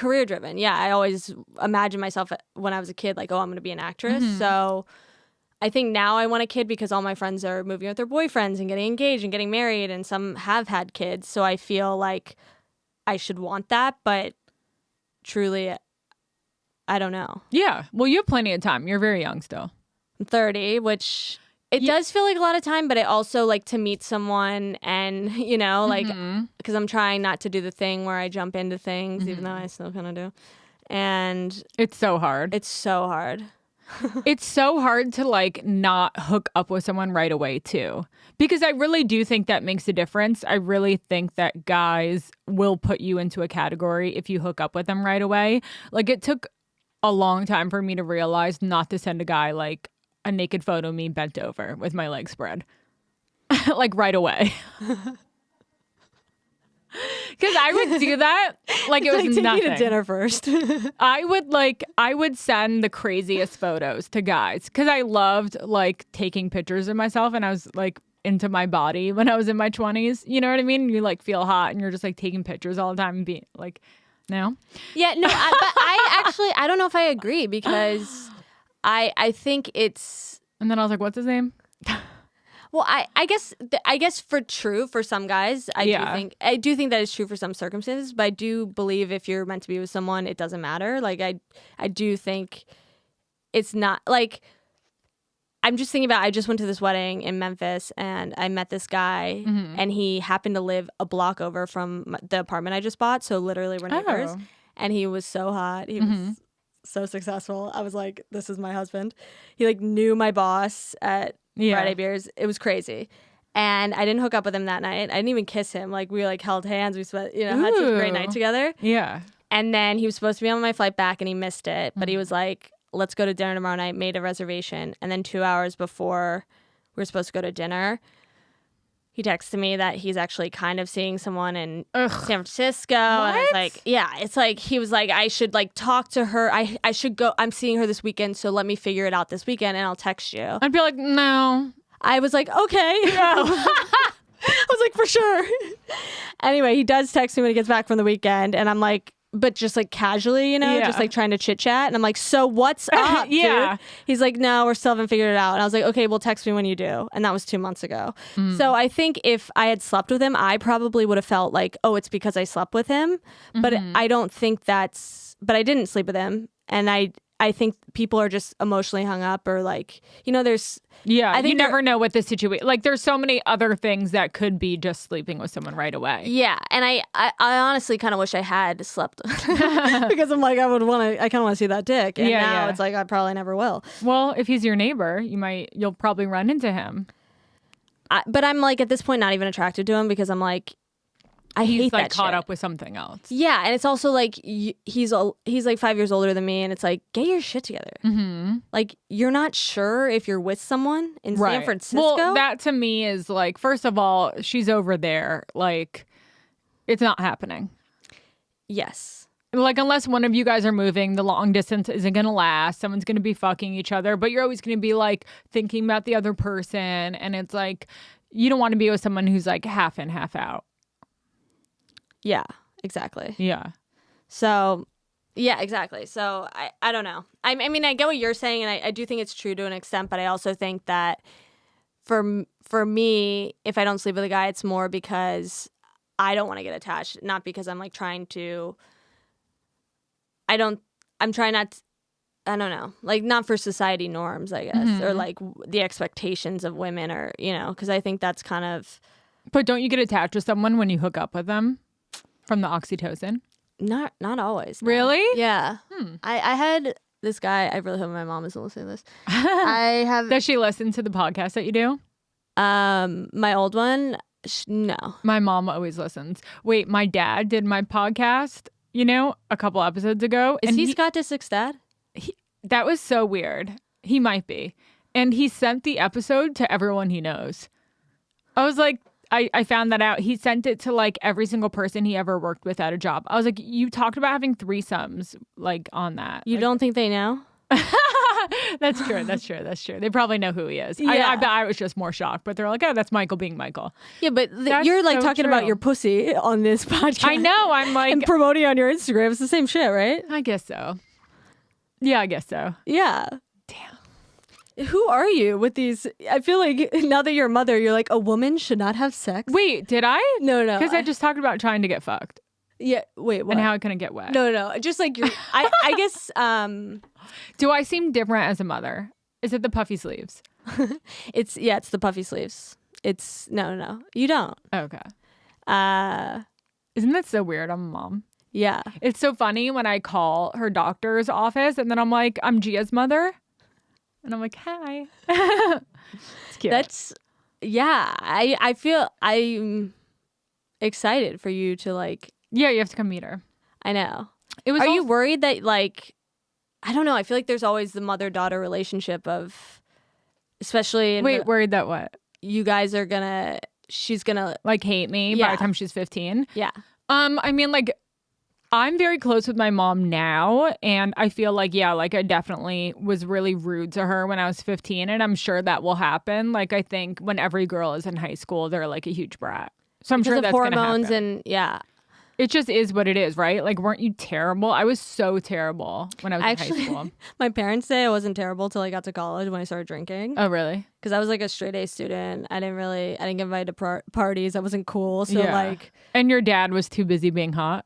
Yeah, I always imagined myself when I was a kid like, oh, I'm going to be an actress. So I think now I want a kid because all my friends are moving with their boyfriends and getting engaged and getting married, and some have had kids. So I feel like I should want that, but truly, I don't know. Yeah. Well, you have plenty of time. You're very young still. I'm 30, which it does feel like a lot of time, but I also like to meet someone and, you know, like, because I'm trying not to do the thing where I jump into things, even though I still kind of do. And it's so hard. It's so hard. It's so hard to like not hook up with someone right away too, because I really do think that makes a difference. I really think that guys will put you into a category if you hook up with them right away. Like it took a long time for me to realize not to send a guy like a naked photo of me bent over with my legs spread like right away. Because I would do that like it was like, nothing. Take me to dinner first. I would send the craziest photos to guys because I loved like taking pictures of myself, and I was like into my body when I was in my 20s. You know what I mean? You like feel hot and you're just like taking pictures all the time and being like, no. Yeah, no, but I don't know if I agree because I think it's. And then I was like, what's his name? Well, I guess for some guys, I do think that is true for some circumstances, but I do believe if you're meant to be with someone, it doesn't matter. Like I do think it's not like I'm just thinking about I just went to this wedding in Memphis and I met this guy and he happened to live a block over from the apartment I just bought, so literally we're neighbors. Oh. And he was so hot. He was so successful. I was like, this is my husband. He like knew my boss at Friday beers. It was crazy. And I didn't hook up with him that night. I didn't even kiss him. Like we like held hands. We spent, had such a great night together. Yeah. And then he was supposed to be on my flight back and he missed it. But he was like, let's go to dinner tomorrow night, made a reservation. And then 2 hours before we were supposed to go to dinner, he texted me that he's actually kind of seeing someone in San Francisco. What? And I was like, yeah, it's like, he was like, I should like talk to her. I should go. I'm seeing her this weekend. So let me figure it out this weekend and I'll text you. I'd be like, no. I was like, okay. I was like, for sure. Anyway, he does text me when he gets back from the weekend. And I'm like, but just like casually, just like trying to chit chat. And I'm like, so what's up, dude? He's like, no, we still haven't figured it out. And I was like, okay, well, text me when you do. And that was 2 months ago. So I think if I had slept with him, I probably would have felt like, oh, it's because I slept with him. But I don't think but I didn't sleep with him. And I think people are just emotionally hung up or like, there's... Yeah, I think you never know what the situation... Like, there's so many other things that could be just sleeping with someone right away. Yeah, and I honestly kind of wish I had slept because I'm like, I kind of want to see that dick. And now it's like, I probably never will. Well, if he's your neighbor, you'll probably run into him. But I'm like, at this point, not even attracted to him because I'm like, I hate like that caught shit. up with something else. Yeah, and it's also like he's like 5 years older than me, and it's like, get your shit together. Like you're not sure if you're with someone in San Francisco. Well, that to me is like, first of all, she's over there. Like, it's not happening. Yes. Like, unless one of you guys are moving, the long distance isn't going to last. Someone's going to be fucking each other, but you're always going to be like thinking about the other person, and it's like you don't want to be with someone who's like half in, half out. Yeah, exactly. Yeah. So, yeah, exactly. So, I don't know. I mean, I get what you're saying, and I do think it's true to an extent, but I also think that for me, if I don't sleep with a guy, it's more because I don't want to get attached, not because I'm like trying to... I'm trying not... I don't know. Like, not for society norms, I guess, or like the expectations of women or, because I think that's kind of... But don't you get attached to someone when you hook up with them? From the oxytocin? Not always. No. Really? Yeah. I had this guy. I really hope my mom isn't listening to this. I have. Does she listen to the podcast that you do? My old one. No. My mom always listens. Wait, my dad did my podcast, a couple episodes ago. Is he Scott Disick's dad? That was so weird. He might be. And he sent the episode to everyone he knows. I was like, I found that out. He sent it to like every single person he ever worked with at a job. I was like, you talked about having threesomes like on that. You don't think they know? That's true. They probably know who he is. Yeah. I bet I was just more shocked, but they're like, oh, that's Michael being Michael. Yeah, but you're like so talking true. about your pussy on this podcast. I know. I'm like. And promoting on your Instagram. It's the same shit, right? I guess so. Yeah, I guess so. Yeah. Damn. Who are you with these? I feel like now that you're a mother, you're like, a woman should not have sex. Wait, did I? No. Because I just talked about trying to get fucked. Yeah. Wait, what? And how I couldn't get wet. No. Just like you're. I guess. Do I seem different as a mother? Is it the puffy sleeves? It's the puffy sleeves. It's no. You don't. Okay. Isn't that so weird? I'm a mom. Yeah. It's so funny when I call her doctor's office and then I'm like, I'm Gia's mother. And I'm like, hi. It's cute. I feel I'm excited for you to like. Yeah, you have to come meet her. I know. Are you worried that like, I don't know. I feel like there's always the mother-daughter relationship of, especially worried that what? You guys are she's gonna like hate me by the time she's 15. Yeah. I mean like, I'm very close with my mom now, and I feel like, I definitely was really rude to her when I was 15, and I'm sure that will happen. Like, I think when every girl is in high school, they're like a huge brat. So I'm sure that's going to happen. Hormones and, yeah. It just is what it is, right? Like, weren't you terrible? I was so terrible when I was in high school. My parents say I wasn't terrible till I got to college when I started drinking. Oh, really? Because I was like a straight A student. I didn't get invited to parties. I wasn't cool. So like. And your dad was too busy being hot?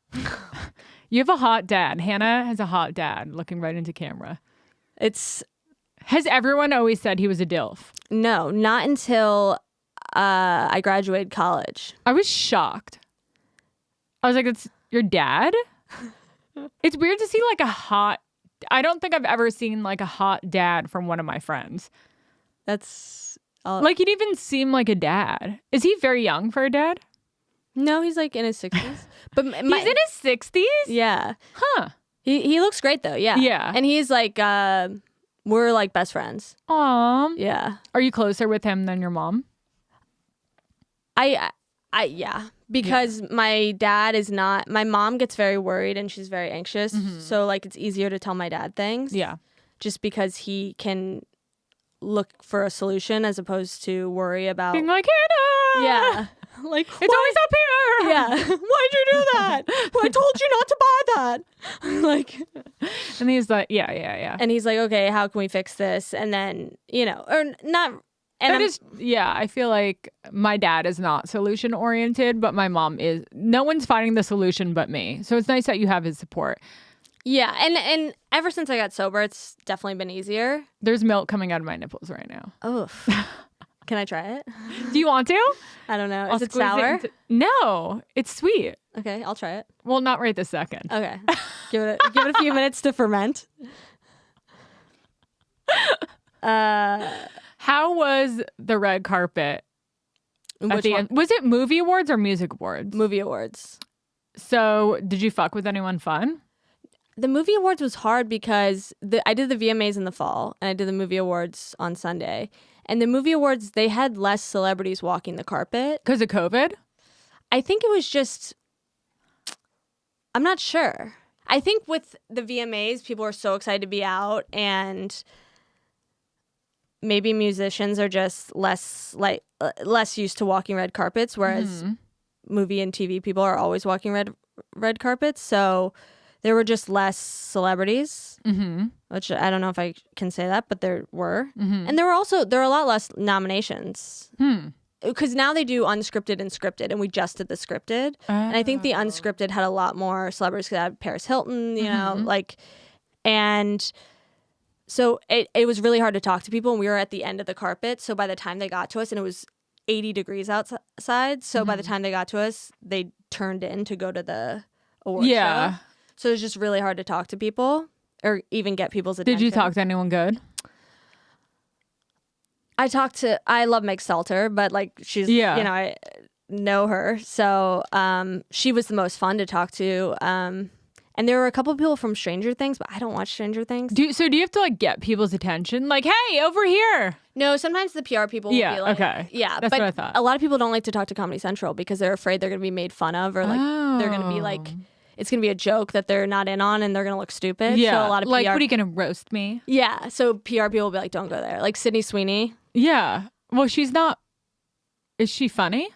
You have a hot dad. Hannah has a hot dad looking right into camera. Has everyone always said he was a DILF? No, not until I graduated college. I was shocked. I was like, that's your dad? It's weird to see like I don't think I've ever seen like a hot dad from one of my friends. That's like, he'd even seem like a dad. Is he very young for a dad? No, he's like in his 60s. But he's in his 60s? Yeah. Huh. He looks great though. Yeah. Yeah. And he's like, we're like best friends. Aw. Yeah. Are you closer with him than your mom? Yeah. Because my dad is not. My mom gets very worried and she's very anxious. Mm-hmm. So like it's easier to tell my dad things. Yeah. Just because he can look for a solution as opposed to worry about being like, Hannah. Yeah. Like, it's always up here. Yeah. Why'd you do that? I told you not to buy that. Like, and he's like, yeah. And he's like, okay, how can we fix this? And then, or not. And I feel like my dad is not solution oriented, but my mom is. No one's finding the solution but me. So it's nice that you have his support. Yeah. And ever since I got sober, it's definitely been easier. There's milk coming out of my nipples right now. Oh. Can I try it? Do you want to? I don't know. Is it sour? No, it's sweet. Okay, I'll try it. Well, not right this second. Okay. Give it a few minutes to ferment. How was the red carpet? Which one? Was it movie awards or music awards? Movie awards. So, did you fuck with anyone fun? The movie awards was hard because I did the VMAs in the fall and I did the movie awards on Sunday. And the movie awards, they had less celebrities walking the carpet. Because of COVID? I think it was just, I'm not sure. I think with the VMAs, people are so excited to be out and maybe musicians are just less used to walking red carpets, whereas movie and TV people are always walking red carpets. So there were just less celebrities, which I don't know if I can say that, but there were. And there were a lot less nominations. Because now they do unscripted and scripted, and we just did the scripted. And I think the unscripted had a lot more celebrities, because I had Paris Hilton, and so it was really hard to talk to people, and we were at the end of the carpet. So by the time they got to us, and it was 80 degrees outside. So by the time they got to us, they turned in to go to the award show. So it was just really hard to talk to people or even get people's attention. Did you talk to anyone good? I love Meg Stalter, but like she's, you know, I know her. So she was the most fun to talk to. And there were a couple of people from Stranger Things, but I don't watch Stranger Things. Do you have to like get people's attention? Like, hey, over here. No, sometimes the PR people will be like, yeah, that's but what I thought. A lot of people don't like to talk to Comedy Central because they're afraid they're going to be made fun of or like they're going to be like, it's going to be a joke that they're not in on and they're going to look stupid. Yeah. So a lot of like, PR... what are you going to roast me? Yeah. So PR people will be like, don't go there. Like Sydney Sweeney. Yeah. Well, she's not... Is she funny?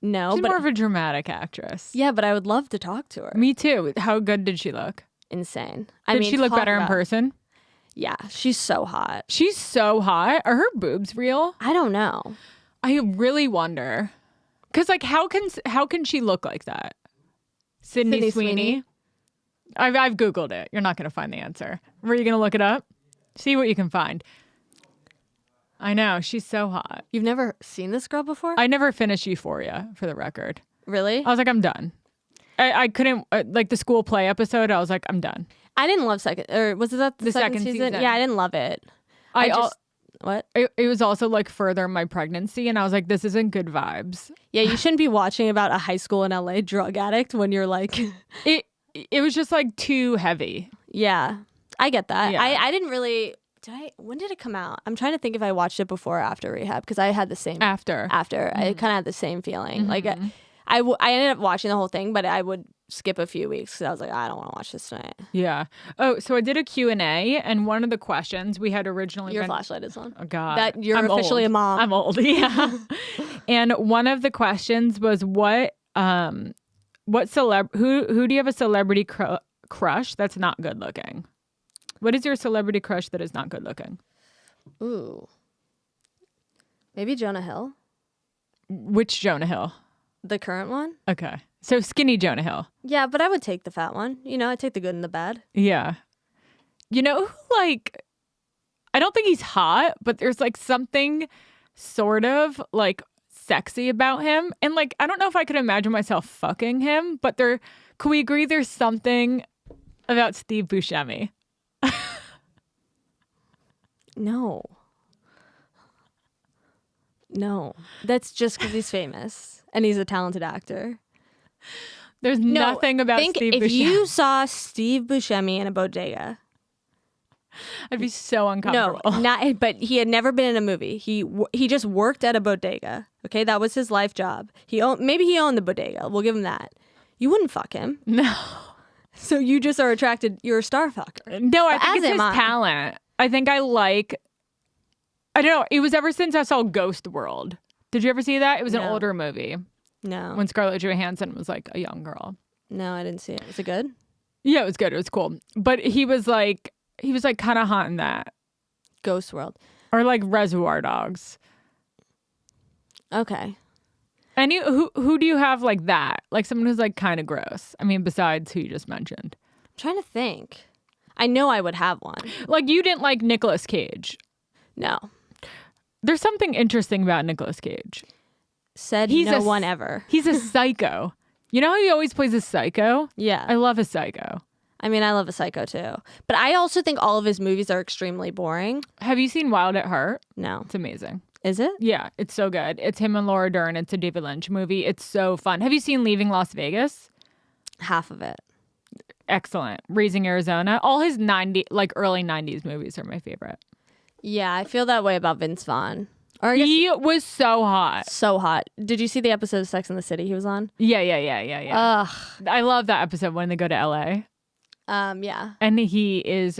No, She's but... more of a dramatic actress. Yeah, but I would love to talk to her. Me too. How good did she look? Insane. Did she look better in person? Yeah, she's so hot. She's so hot. Are her boobs real? I don't know. I really wonder. Because like, how can she look like that? Sydney Sweeney? I've Googled it. You're not going to find the answer. Were you going to look it up? See what you can find. I know. She's so hot. You've never seen this girl before? I never finished Euphoria, for the record. Really? I was like, I'm done. I couldn't, like the school play episode, I was like, I'm done. I didn't love was that the second season? Yeah, I didn't love it. What? It was also like further my pregnancy, and I was like, this isn't good vibes. Yeah, you shouldn't be watching about a high school in LA drug addict when you're like... It was just like too heavy. Yeah, I get that. Yeah. I didn't really... When did it come out? I'm trying to think if I watched it before or after rehab because I had the same... After. I kind of had the same feeling. Like, I ended up watching the whole thing, but I would skip a few weeks because I was like, I don't want to watch this tonight. Yeah. Oh, so I did a Q&A, and one of the questions we had originally... Your flashlight is on. Oh, God. That you're I'm officially old. a mom. I'm old, yeah. And one of the questions was, who do you have a celebrity crush that's not good looking? What is your celebrity crush that is not good looking? Ooh. Maybe Jonah Hill? Which Jonah Hill? The current one? Okay. So skinny Jonah Hill. Yeah, but I would take the fat one. You know, I take the good and the bad. Yeah. You know, like, I don't think he's hot, but there's like something sort of like sexy about him. And like, I don't know if I could imagine myself fucking him, but can we agree there's something about Steve Buscemi? No. That's just because he's famous and he's a talented actor. There's nothing about Steve Buscemi. If you saw Steve Buscemi in a bodega, I'd be so uncomfortable. No, but he had never been in a movie. He just worked at a bodega. Okay, that was his life job. Maybe he owned the bodega. We'll give him that. You wouldn't fuck him. No. So you just are attracted. You're a star fucker. No, I think it's his talent. I think I don't know. It was ever since I saw Ghost World. Did you ever see that? It was an older movie. No. When Scarlett Johansson was like a young girl. No, I didn't see it. Was it good? Yeah, it was good. It was cool. But he was like kind of hot in that. Ghost World. Or like Reservoir Dogs. Okay. And who do you have like that? Like someone who's like kind of gross. I mean, besides who you just mentioned. I'm trying to think. I know I would have one. Like you didn't like Nicolas Cage. No. There's something interesting about Nicolas Cage. He's no one ever. He's a psycho. You know how he always plays a psycho? Yeah. I love a psycho. I mean, I love a psycho too. But I also think all of his movies are extremely boring. Have you seen Wild at Heart? No. It's amazing. Is it? Yeah, it's so good. It's him and Laura Dern. It's a David Lynch movie. It's so fun. Have you seen Leaving Las Vegas? Half of it. Excellent. Raising Arizona. All his early 90s movies are my favorite. Yeah, I feel that way about Vince Vaughn. He was so hot. So hot. Did you see the episode of Sex and the City he was on? Yeah. I love that episode when they go to LA. Yeah. And he is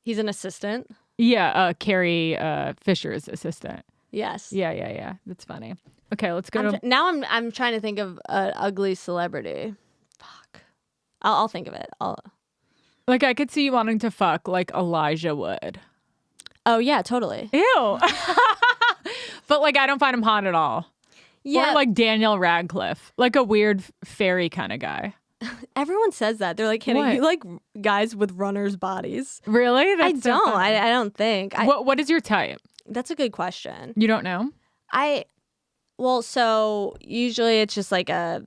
he's an assistant. Yeah, Carrie Fisher's assistant. Yes. Yeah. That's funny. Okay, let's go now I'm trying to think of an ugly celebrity. Fuck. I'll think of it. Like I could see you wanting to fuck like Elijah Wood. Oh yeah, totally. Ew. But like I don't find him hot at all. Yeah. Or like Daniel Radcliffe, like a weird fairy kind of guy. Everyone says that. They're like, Hannah, you like guys with runners' bodies. Really? I don't. I don't think. What is your type? That's a good question. You don't know? Well, so usually it's just like a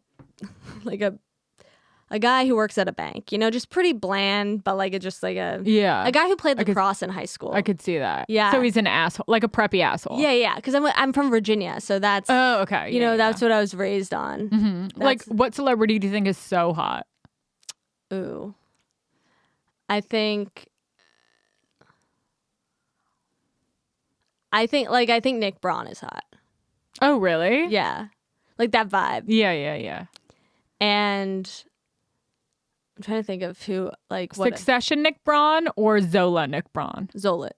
guy who works at a bank, just pretty bland, but like it's just like a guy who played lacrosse in high school. I could see that. Yeah. So he's an asshole, like a preppy asshole. Yeah. Because I'm from Virginia, so that's okay. That's what I was raised on. Mm-hmm. Like, what celebrity do you think is so hot? Ooh, I think Nick Braun is hot. Oh, really? Yeah, like that vibe. Yeah. And I'm trying to think of who, like, what Succession Nick Braun or Zola Nick Braun? Zola.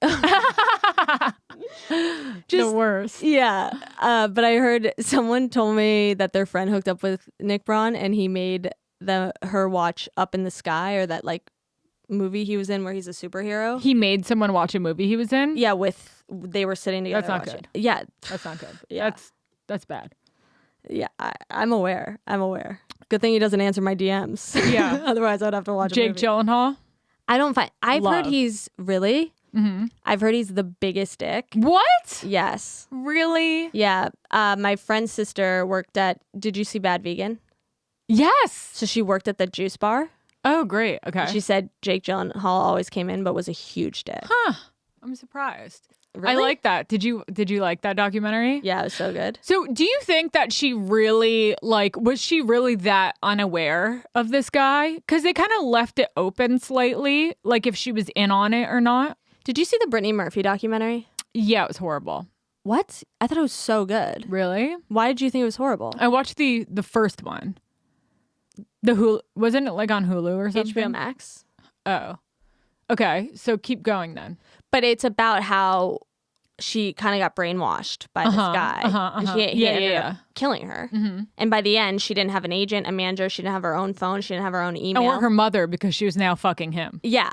The worst. Yeah. But I heard someone told me that their friend hooked up with Nick Braun and he made her watch Up in the Sky, or that like movie he was in where he's a superhero. He made someone watch a movie he was in? Yeah, they were sitting together. That's not good. Yeah. That's not good. Yeah. That's bad. Yeah, I'm aware. Good thing he doesn't answer my DMs. Yeah. Otherwise, I'd have to watch Jake Gyllenhaal? I've heard he's really... Mm-hmm. I've heard he's the biggest dick. What? Yes. Really? Yeah. My friend's sister worked at... Did you see Bad Vegan? Yes. So she worked at the juice bar. Oh, great. Okay. She said Jake Gyllenhaal always came in, but was a huge dick. Huh. I'm surprised. Really? I like that. Did you like that documentary? Yeah, it was so good. So do you think that she really, was she really that unaware of this guy? Because they kind of left it open slightly, like if she was in on it or not. Did you see the Brittany Murphy documentary? Yeah, it was horrible. What? I thought it was so good. Really? Why did you think it was horrible? I watched the first one. The Hulu, wasn't it like on Hulu or something? HBO Max. Oh. Okay, so keep going then. But it's about how she kind of got brainwashed by this guy. And he ended up killing her. Mm-hmm. And by the end, she didn't have an agent, a manager. She didn't have her own phone. She didn't have her own email. Or her mother, because she was now fucking him. Yeah.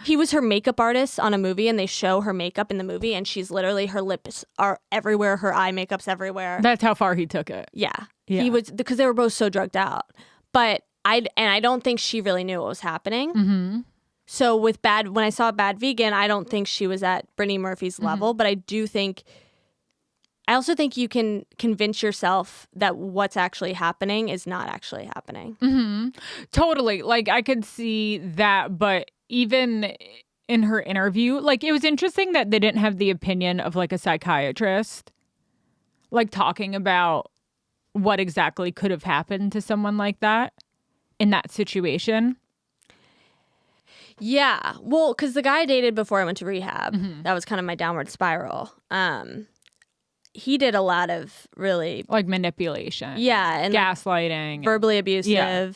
He was her makeup artist on a movie, and they show her makeup in the movie, and she's literally, her lips are everywhere. Her eye makeup's everywhere. That's how far he took it. Yeah. He was, because they were both so drugged out. But I don't think she really knew what was happening. Mm-hmm. So when I saw Bad Vegan, I don't think she was at Brittany Murphy's level, but I also think you can convince yourself that what's actually happening is not actually happening. Mm-hmm. Totally. Like, I could see that, but even in her interview, like, it was interesting that they didn't have the opinion of like a psychiatrist, like talking about what exactly could have happened to someone like that in that situation. Yeah. Well, because the guy I dated before I went to rehab, that was kind of my downward spiral. He did a lot of really... like manipulation. Yeah. And gaslighting. Verbally abusive. Yeah.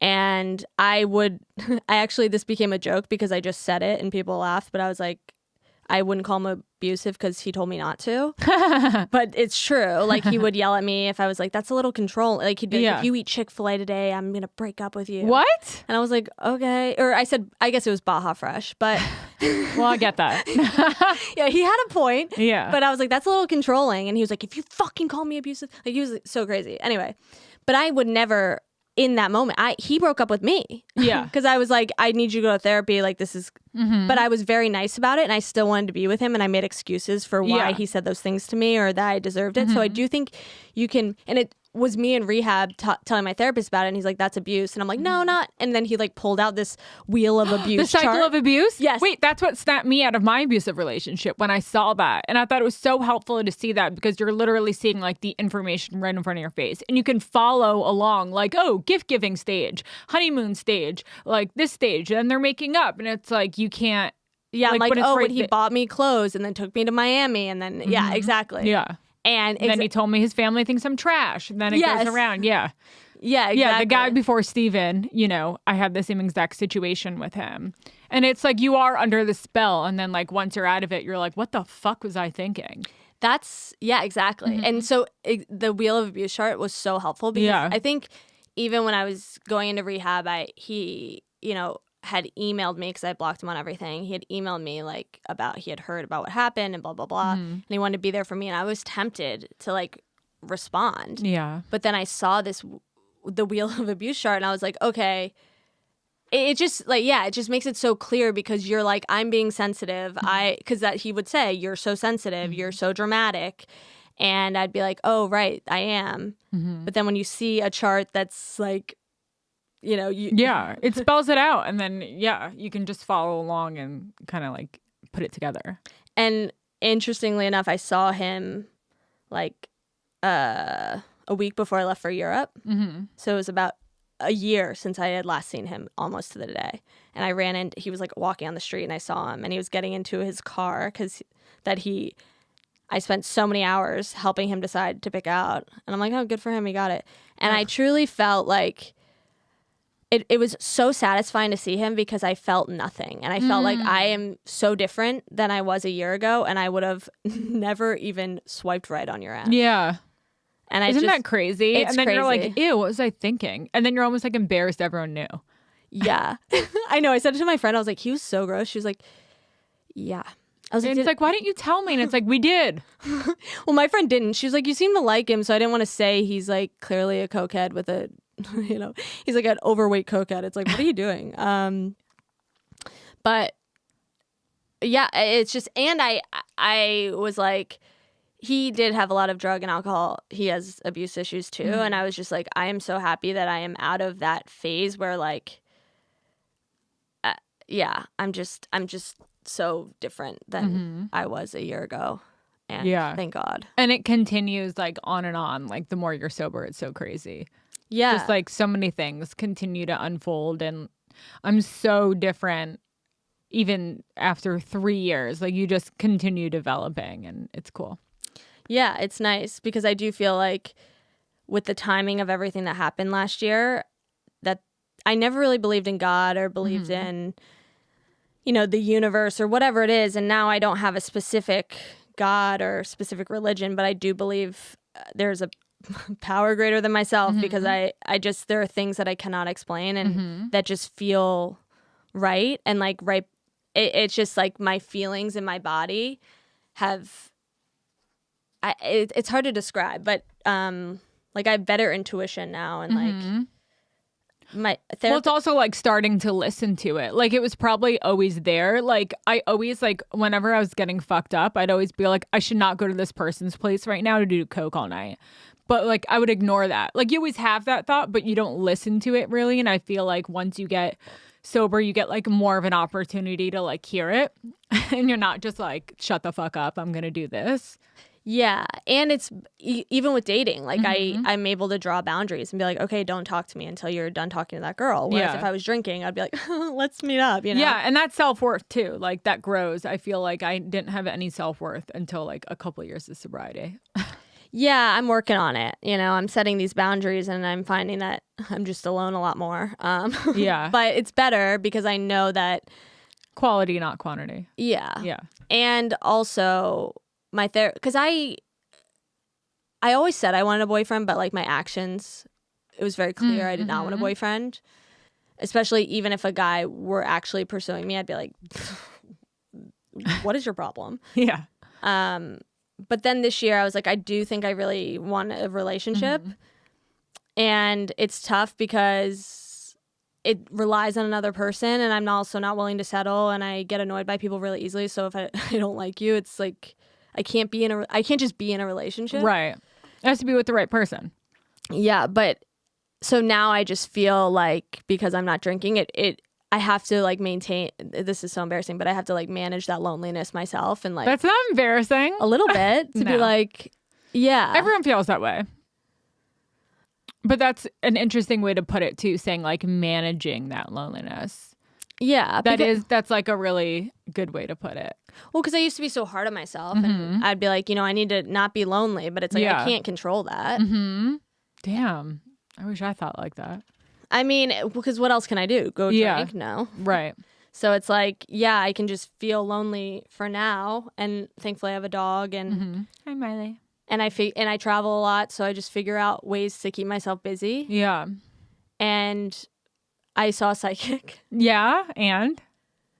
And this became a joke because I just said it and people laughed, but I was like, I wouldn't call him abusive because he told me not to. But it's true. Like, he would yell at me if I was like, that's a little control. Like, he'd be like, if you eat Chick-fil-A today, I'm going to break up with you. What? And I was like, okay. Or I said, I guess it was Baja Fresh, but... Well, I get that. Yeah, he had a point. Yeah. But I was like, that's a little controlling. And he was like, if you fucking call me abusive... Like, he was so crazy. Anyway, but I would never... In that moment, he broke up with me. Yeah. Because I was like, I need you to go to therapy. Like, this is... Mm-hmm. But I was very nice about it, and I still wanted to be with him, and I made excuses for why he said those things to me or that I deserved it. Mm-hmm. So I do think you can... And it was me in rehab telling my therapist about it, and he's like, that's abuse. And I'm like, no, not... And then he like pulled out this wheel of abuse The cycle of abuse? Yes. Wait, that's what snapped me out of my abusive relationship when I saw that. And I thought it was so helpful to see that because you're literally seeing like the information right in front of your face. And you can follow along like, oh, gift giving stage, honeymoon stage, like this stage. And they're making up. And it's like, you can't... Yeah, like, I'm like, when he bought me clothes and then took me to Miami. And then, yeah, exactly. Yeah. And then he told me his family thinks I'm trash. And then it goes around. Yeah. Yeah, exactly. Yeah, the guy before Steven, I had the same exact situation with him. And it's like you are under the spell. And then like once you're out of it, you're like, what the fuck was I thinking? Yeah, exactly. Mm-hmm. And so the Wheel of Abuse chart was so helpful because I think even when I was going into rehab, he had emailed me because I blocked him on everything. He had emailed me he had heard about what happened and blah, blah, blah. Mm-hmm. And he wanted to be there for me. And I was tempted to like respond. Yeah. But then I saw the Wheel of Abuse chart and I was like, okay, it just makes it so clear because you're like, I'm being sensitive. Because that he would say, you're so sensitive, you're so dramatic. And I'd be like, oh, right, I am. But then when you see a chart that's like, you know, it spells it out. And then, you can just follow along and kind of like put it together. And interestingly enough, I saw him like a week before I left for Europe. So it was about a year since I had last seen him, almost to the day. And I ran in, he was like walking on the street and I saw him and he was getting into his car because I spent so many hours helping him decide to pick out. And I'm like, oh, good for him. He got it. And I truly felt like it was so satisfying to see him because I felt nothing. And I felt like I am so different than I was a year ago. And I would have never even swiped right on your app. Yeah. And Isn't that crazy? It's and then crazy. you're like, ew, what was I thinking? And then you're almost like embarrassed everyone knew. Yeah. I know. I said it to my friend. I was like, he was so gross. She was like, yeah. I was like, it's like, why didn't you tell me? And it's like, we did. Well, my friend didn't. She was like, you seem to like him. So I didn't want to say he's like clearly a cokehead with a, you know, he's like an overweight cokehead. It's like, what are you doing? But yeah, it's just, and I was like, he did have a lot of drug and alcohol. He has abuse issues too. And I was just like, I am so happy that I am out of that phase where like, I'm just so different than I was a year ago. And thank God. And it continues like on and on. Like the more you're sober, it's so crazy. Yeah. Just like so many things continue to unfold. And I'm so different even after 3 years. Like you just continue developing and it's cool. Yeah, it's nice because I do feel like with the timing of everything that happened last year, that I never really believed in God or believed in, you know, the universe or whatever it is. And now I don't have a specific God or specific religion, but I do believe there's a power greater than myself because I just, there are things that I cannot explain and that just feel right. And like, it's just like my feelings in my body have, it's hard to describe, but like I have better intuition now and like my therapist. Well, it's also like starting to listen to it. Like it was probably always there. Like I always like whenever I was getting fucked up, I'd always be like, I should not go to this person's place right now to do coke all night. But like I would ignore that. Like you always have that thought, but you don't listen to it really. And I feel like once you get sober, you get like more of an opportunity to like hear it. And you're not just like, shut the fuck up, I'm gonna do this. Yeah. And it's even with dating, like I'm able to draw boundaries and be like, okay, don't talk to me until you're done talking to that girl. Whereas if I was drinking, I'd be like, let's meet up, you know? Yeah. And that's self-worth too. Like that grows. I feel like I didn't have any self-worth until like a couple of years of sobriety. Yeah, I'm working on it. You know, I'm setting these boundaries and I'm finding that I'm just alone a lot more. Yeah. But it's better because I know that quality, not quantity. Yeah. Yeah. And also my because I always said I wanted a boyfriend, but like my actions, it was very clear I did not want a boyfriend. Especially even if a guy were actually pursuing me, I'd be like, what is your problem? Yeah. But then this year I was like, I do think I really want a relationship. And it's tough because it relies on another person and I'm also not willing to settle and I get annoyed by people really easily. So if I don't like you, it's like I can't just be in a relationship. Right. It has to be with the right person. Yeah, but so now I just feel like because I'm not drinking I have to like maintain, this is so embarrassing, but I have to like manage that loneliness myself and like that's not embarrassing. A little bit to be like, yeah. Everyone feels that way. But that's an interesting way to put it too, saying like managing that loneliness. Yeah. That's like a really good way to put it. Well, because I used to be so hard on myself and I'd be like, you know, I need to not be lonely, but it's like I can't control that. Damn. I wish I thought like that. I mean, because what else can I do? Go drink? No. Right. So it's like, yeah, I can just feel lonely for now. And thankfully I have a dog and Hi, Miley. And I travel a lot, so I just figure out ways to keep myself busy. Yeah. And I saw a psychic. Yeah, and?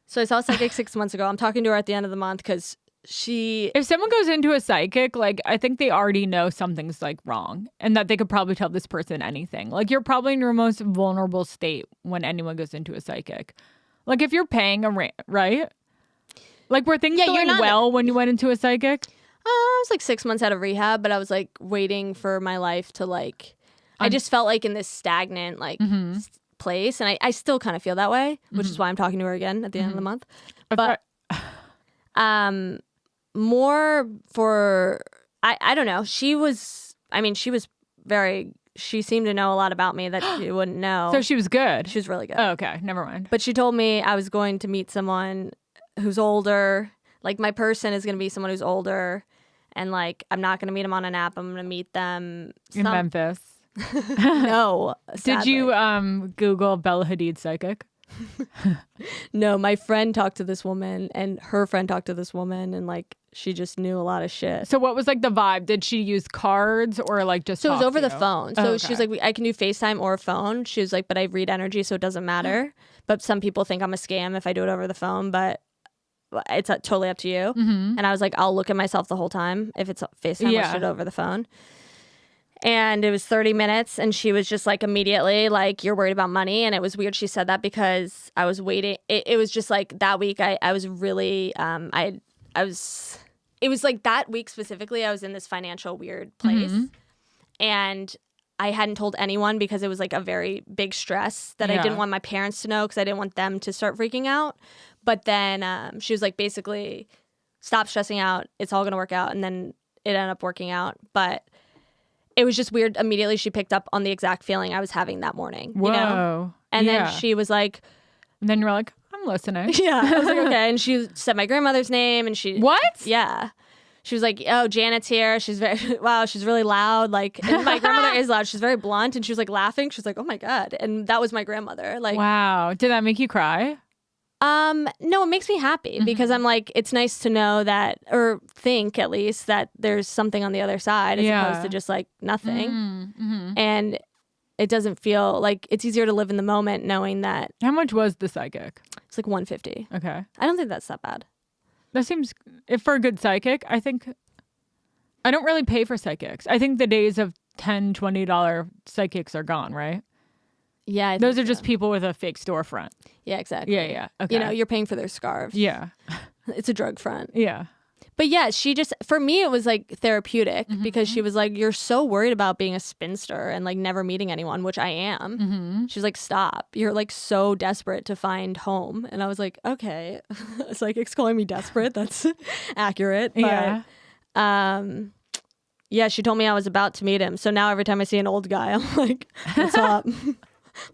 So I saw a psychic 6 months ago. I'm talking to her at the end of the month because if someone goes into a psychic, like I think they already know something's like wrong and that they could probably tell this person anything. Like you're probably in your most vulnerable state when anyone goes into a psychic. Like if you're paying right? Like were things going well when you went into a psychic? I was like 6 months out of rehab, but I was like waiting for my life to like, I just felt like in this stagnant like place. And I still kind of feel that way, which is why I'm talking to her again at the end of the month. But more for, I don't know. She seemed to know a lot about me that she wouldn't know. So she was good. She was really good. Oh, okay. Never mind. But she told me I was going to meet someone who's older. Like my person is going to be someone who's older. And like, I'm not going to meet them on an app. I'm going to meet them in Memphis. No. Did you Google Bella Hadid psychic? No, my friend talked to this woman and her friend talked to this woman and like she just knew a lot of shit. So what was like the vibe? Did she use cards or like just So it was over the phone. So she was like, I can do FaceTime or phone. She was like, but I read energy so it doesn't matter. But some people think I'm a scam if I do it over the phone, but it's totally up to you. And I was like, I'll look at myself the whole time. If it's FaceTime, I'll shoot it over the phone. And it was 30 minutes and she was just like immediately like, you're worried about money. And it was weird she said that because I was waiting. It was just like that week I was really, it was like that week specifically, I was in this financial weird place. And I hadn't told anyone because it was like a very big stress that I didn't want my parents to know because I didn't want them to start freaking out. But then she was like, basically, stop stressing out. It's all going to work out. And then it ended up working out. But it was just weird. Immediately, she picked up on the exact feeling I was having that morning. Whoa. You know? And then she was like... And then you're like, I'm listening. Yeah. I was like, okay. And she said my grandmother's name and she... What? Yeah. She was like, oh, Janet's here. She's very... Wow, she's really loud. Like, and my grandmother is loud. She's very blunt. And she was like laughing. She was like, oh my God. And that was my grandmother. Like, wow. Did that make you cry? No, it makes me happy because I'm like, it's nice to know that, or think at least that there's something on the other side as opposed to just like nothing. And it doesn't feel like it's easier to live in the moment knowing that. How much was the psychic? It's like $150. Okay. I don't think that's that bad. That seems, if for a good psychic, I think, I don't really pay for psychics. I think the days of $10, $20 psychics are gone, right? Yeah, those are just people with a fake storefront. Yeah, exactly. Yeah. Okay. You know, you're paying for their scarves. Yeah. It's a drug front. Yeah. But yeah, she just, for me, it was like therapeutic because she was like, you're so worried about being a spinster and like never meeting anyone, which I am. She's like, stop. You're like so desperate to find home. And I was like, okay. Psychic's calling me desperate. That's accurate. But, yeah, she told me I was about to meet him. So now every time I see an old guy, I'm like, what's up?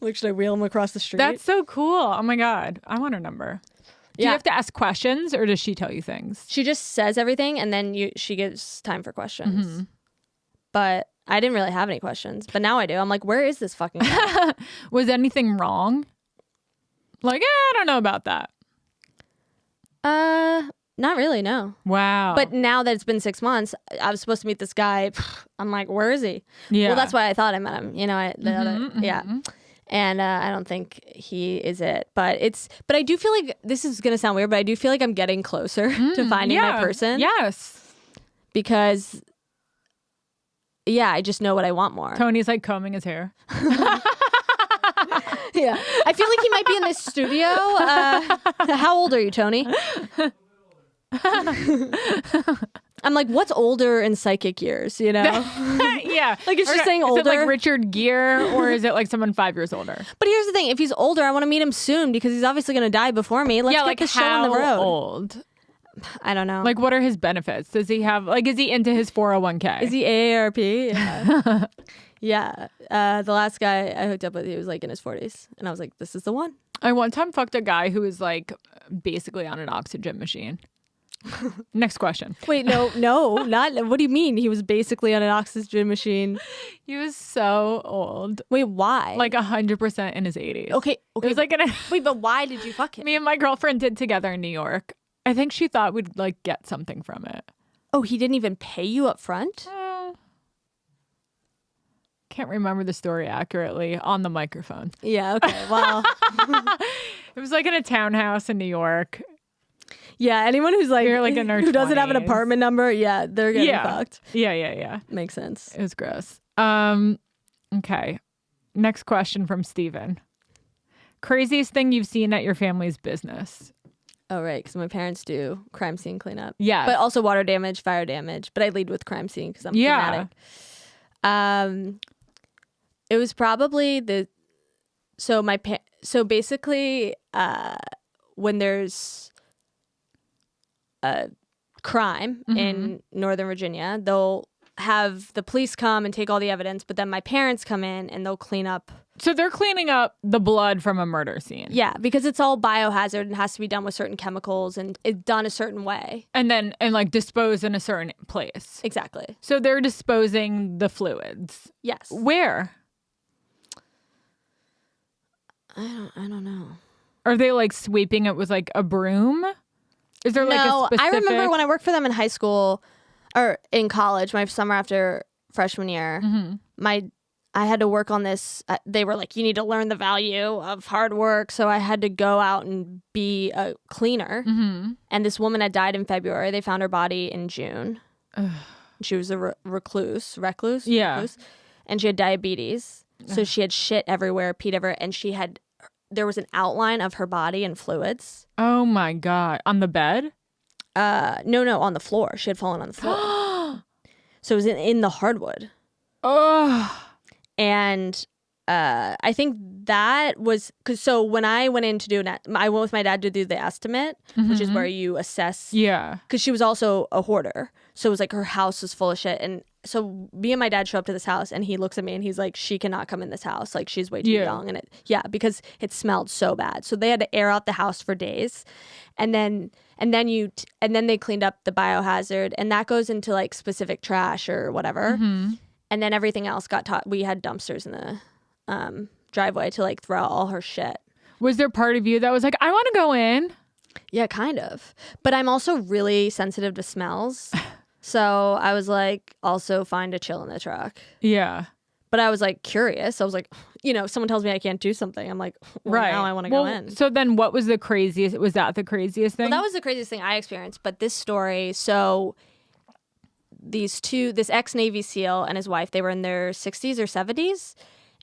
Like, should I wheel him across the street? That's so cool. Oh my God. I want her number. Do you have to ask questions or does she tell you things? She just says everything and then she gives time for questions. But I didn't really have any questions. But now I do. I'm like, where is this fucking guy? Was anything wrong? Like, I don't know about that. Not really, no. Wow. But now that it's been 6 months, I was supposed to meet this guy. I'm like, where is he? Yeah. Well, that's why I thought I met him. You know, yeah. And I don't think he is it. But I do feel like, this is going to sound weird, but I do feel like I'm getting closer to finding my person. Yes. Because, yeah, I just know what I want more. Tony's like combing his hair. Yeah. I feel like he might be in this studio. How old are you, Tony? I'm like, what's older in psychic years, you know? Yeah. Like, it's just saying older. Is it like Richard Gere or is it like someone 5 years older? But here's the thing. If he's older, I want to meet him soon because he's obviously going to die before me. Let's get the show on the road. How old? I don't know. Like, what are his benefits? Does he have, like, is he into his 401k? Is he AARP? Yeah. Yeah. The last guy I hooked up with, he was like in his 40s. And I was like, this is the one. I one time fucked a guy who was like basically on an oxygen machine. Next question. Wait, no, not. What do you mean? He was basically on an oxygen machine. He was so old. Wait, why? Like 100% in his 80s. Okay. It was like wait, but why did you fuck him? Me and my girlfriend did together in New York. I think she thought we'd like get something from it. Oh, he didn't even pay you up front? Can't remember the story accurately on the microphone. Yeah. Okay. Well, it was like in a townhouse in New York. Yeah, anyone who's like, in their who doesn't have an 20s. apartment number, yeah, they're getting fucked. Yeah. Makes sense. It was gross. Okay. Next question from Steven. Craziest thing you've seen at your family's business? Oh, right, because my parents do crime scene cleanup. Yeah. But also water damage, fire damage. But I lead with crime scene because I'm dramatic. It was probably so basically when there's a crime in Northern Virginia, they'll have the police come and take all the evidence, but then my parents come in and they'll clean up. So they're cleaning up the blood from a murder scene. Yeah, because it's all biohazard and has to be done with certain chemicals and it's done a certain way. And like disposed in a certain place. Exactly. So they're disposing the fluids. Yes. Where? I don't know. Are they like sweeping it with like a broom? Is there like a specific... I remember when I worked for them in high school or in college, my summer after freshman year, I had to work on this. They were like, you need to learn the value of hard work. So I had to go out and be a cleaner. And this woman had died in February. They found her body in June. She was a recluse. Yeah. Recluse. And she had diabetes. So she had shit everywhere, peed everywhere. And there was an outline of her body and fluids. Oh my God. On the bed? No, on the floor. She had fallen on the floor. So it was in the hardwood. Oh. And I think that was so when I went in to do I went with my dad to do the estimate, which is where you assess. Yeah. Because she was also a hoarder. So it was like her house was full of shit. And so me and my dad show up to this house and he looks at me and he's like, she cannot come in this house. Like she's way too young. And because it smelled so bad. So they had to air out the house for days. And then they cleaned up the biohazard and that goes into like specific trash or whatever. And then everything else got taught. We had dumpsters in the driveway to like throw out all her shit. Was there part of you that was like, I want to go in? Yeah, kind of. But I'm also really sensitive to smells. So I was like, also fine to chill in the truck. Yeah. But I was like curious. I was like, someone tells me I can't do something. I'm like, well, now I want to go in. So then what was the craziest? Was that the craziest thing? Well, that was the craziest thing I experienced. But this story, so... this ex-Navy SEAL and his wife, they were in their 60s or 70s,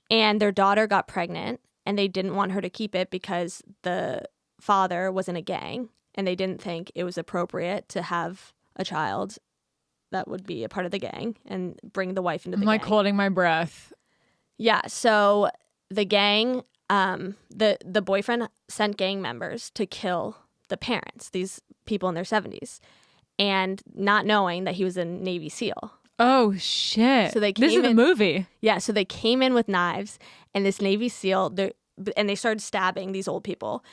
and their daughter got pregnant, and they didn't want her to keep it because the father was in a gang, and they didn't think it was appropriate to have a child that would be a part of the gang and bring the wife into the gang. I'm like holding my breath. Yeah, so the gang, the boyfriend sent gang members to kill the parents, these people in their 70s. And not knowing that he was a Navy SEAL. Oh, shit. So this is a movie. Yeah, so they came in with knives, and this Navy SEAL, and they started stabbing these old people.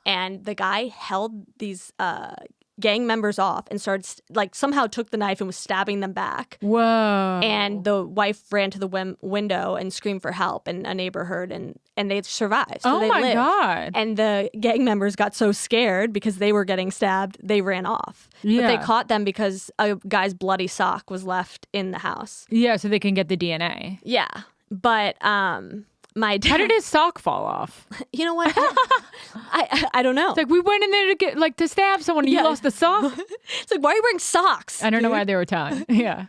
And the guy held these gang members off and started, somehow took the knife and was stabbing them back. Whoa. And the wife ran to the window and screamed for help, and a neighbor heard, and they survived. So they lived. God. And the gang members got so scared because they were getting stabbed, they ran off. Yeah. But they caught them because a guy's bloody sock was left in the house. Yeah, so they can get the DNA. Yeah. But my dad... How did his sock fall off? You know what? I don't know. It's like, we went in there to stab someone and you lost the sock? It's like, why are you wearing socks? I don't know why they were Italian. Yeah.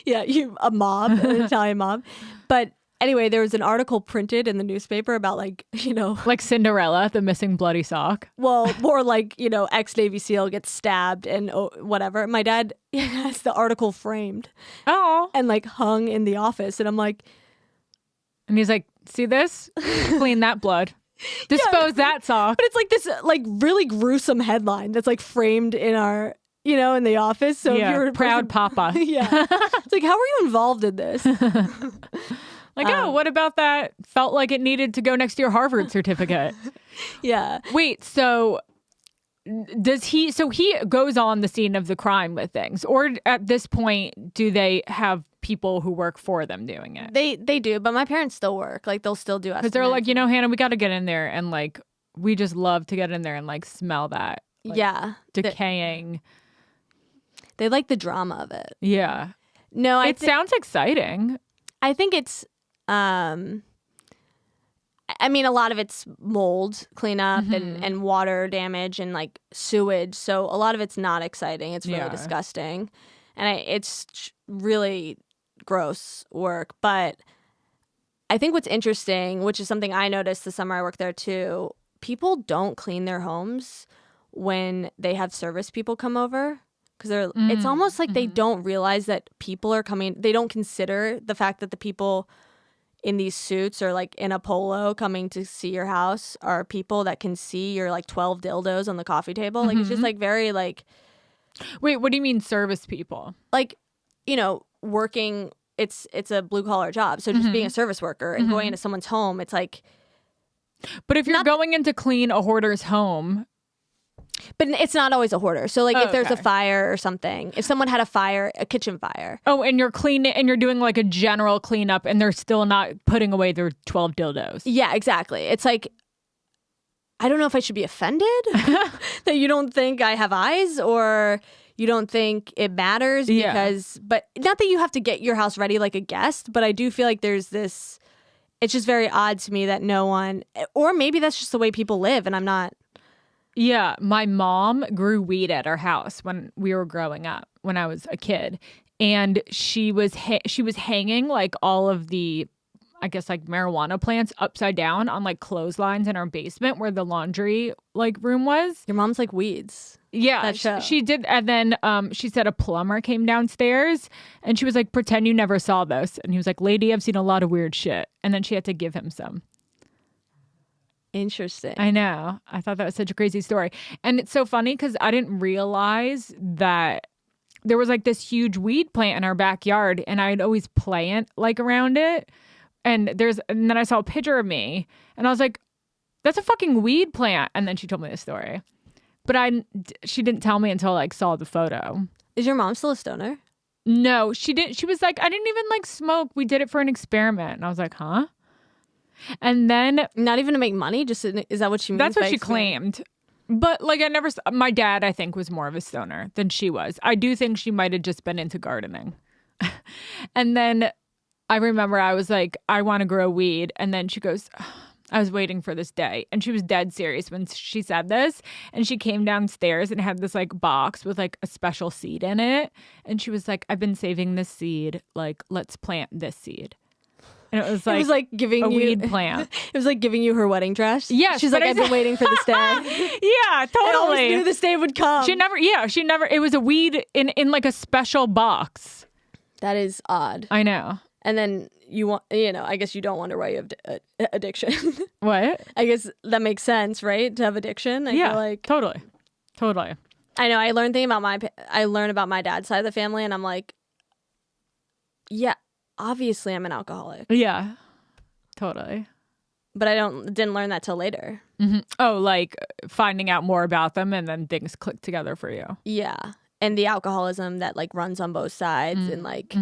Yeah, an Italian mob. But anyway, there was an article printed in the newspaper about like Cinderella, the missing bloody sock. Well, more like, ex-Navy SEAL gets stabbed and whatever. My dad has the article framed. Oh. And like hung in the office. And I'm like... And he's like, see this? Clean that blood. Dispose that sock. But it's like this like really gruesome headline that's like framed in our, in the office. So yeah, if you're proud papa. Yeah. It's like, how are you involved in this? What about that? Felt like it needed to go next to your Harvard certificate. Yeah. Wait, so he goes on the scene of the crime with things, or at this point, do they have people who work for them doing it? They do, but my parents still work. Like they'll still do estimates. Because they're like, Hannah, we got to get in there and like, we just love to get in there and like smell that. Like, decaying. They like the drama of it. Yeah. No, it sounds exciting. I think it's, I mean, a lot of it's mold cleanup and water damage and like sewage. So a lot of it's not exciting. It's really disgusting. And it's really gross work. But I think what's interesting, which is something I noticed the summer I worked there too, people don't clean their homes when they have service people come over. Because it's almost like they don't realize that people are coming. They don't consider the fact that the people in these suits or like in a polo coming to see your house are people that can see your like 12 dildos on the coffee table. Like it's just like very like. Wait, what do you mean service people? Like, you know, working. It's a blue collar job. So just being a service worker and going into someone's home, it's like. But if you're going in to clean a hoarder's home. But it's not always a hoarder. So like if there's a fire or something, if someone had a fire, a kitchen fire. Oh, and you're cleaning and you're doing like a general cleanup and they're still not putting away their 12 dildos. Yeah, exactly. It's like, I don't know if I should be offended that you don't think I have eyes or you don't think it matters because, but not that you have to get your house ready like a guest, but I do feel like there's this, it's just very odd to me that no one, or maybe that's just the way people live and I'm not. Yeah, my mom grew weed at our house when we were growing up, when I was a kid. And she was hanging like all of the, I guess like marijuana plants upside down on like clotheslines in our basement where the laundry like room was. Your mom's like weeds. Yeah, she did. And then she said a plumber came downstairs and she was like, pretend you never saw this. And he was like, lady, I've seen a lot of weird shit. And then she had to give him some. Interesting. I know. I thought that was such a crazy story. And it's so funny because I didn't realize that there was like this huge weed plant in our backyard and I'd always plant like around it. And then I saw a picture of me and I was like, that's a fucking weed plant. And then she told me the story. But she didn't tell me until I like saw the photo. Is your mom still a stoner? No, she didn't. She was like, I didn't even like smoke. We did it for an experiment. And I was like, huh? And then not even to make money, just is that what she means? That's what she claimed. But like my dad I think was more of a stoner than she was. I do think she might have just been into gardening. And then I remember I was like, I want to grow weed. And then she goes, I was waiting for this day. And she was dead serious when she said this. And she came downstairs and had this like box with like a special seed in it. And she was like, I've been saving this seed. Like, let's plant this seed. And it was like giving a you weed plant. It was like giving you her wedding dress. Yeah, she's like, I've been waiting for this day. Yeah, totally. I always knew this day would come. She never. It was a weed in like a special box. That is odd. I know. And then I guess you don't wonder why you have addiction. What? I guess that makes sense, right? To have addiction. I feel like totally. I know. I learned about my dad's side of the family, and I'm like, yeah. Obviously, I'm an alcoholic. Yeah, totally. But I didn't learn that till later. Mm-hmm. Oh, like finding out more about them and then things click together for you. Yeah, and the alcoholism that like runs on both sides and like,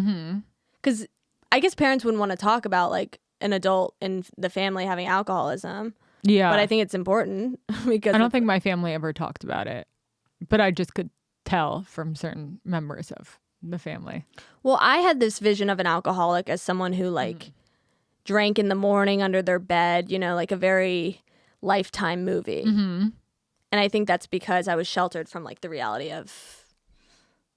because I guess parents wouldn't want to talk about like an adult in the family having alcoholism. Yeah, but I think it's important because I don't think my family ever talked about it, but I just could tell from certain members of the family. Well, I had this vision of an alcoholic as someone who like drank in the morning under their bed, like a very Lifetime movie. And I think that's because I was sheltered from like the reality of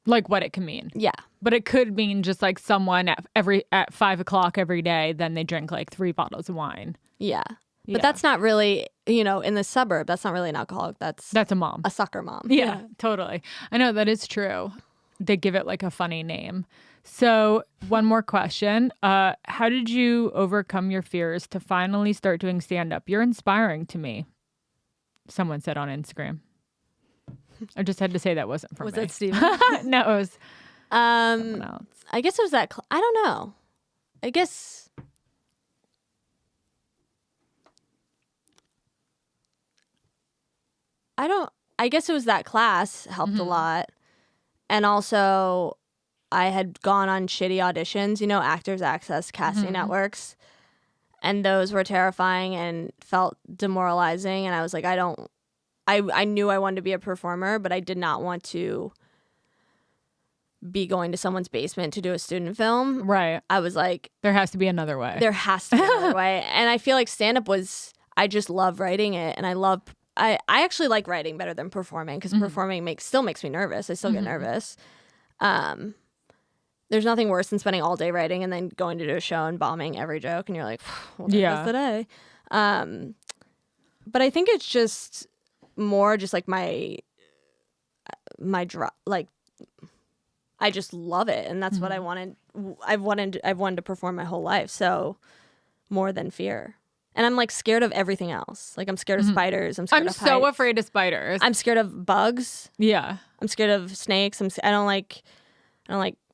like what it can mean. Yeah. But it could mean just like someone at 5:00 every day, then they drink like 3 bottles of wine. Yeah. But that's not really, in the suburb, that's not really an alcoholic. That's a mom. A sucker mom. Yeah, totally. I know that is true. They give it like a funny name. So one more question. How did you overcome your fears to finally start doing stand-up? You're inspiring to me. Someone said on Instagram. I just had to say that wasn't from me. Was that Steven? No, it was someone else. I guess it was that. I don't know. I guess. I guess it was that class helped a lot. And also, I had gone on shitty auditions, Actors Access casting networks. And those were terrifying and felt demoralizing. And I was like, I knew I wanted to be a performer, but I did not want to be going to someone's basement to do a student film. Right. I was like, there has to be another way. There has to be another way. And I feel like stand-up I just love writing it. And I actually like writing better than performing because performing still makes me nervous. I still get nervous. There's nothing worse than spending all day writing and then going to do a show and bombing every joke. And you're like, well, that was the day. But I think it's just, more just like my like I just love it, and that's what I wanted. I've wanted to perform my whole life, so more than fear. And I'm like scared of everything else. Like I'm scared of spiders. I'm so heights. afraid of spiders. I'm scared of bugs. Yeah. I'm scared of snakes. I don't like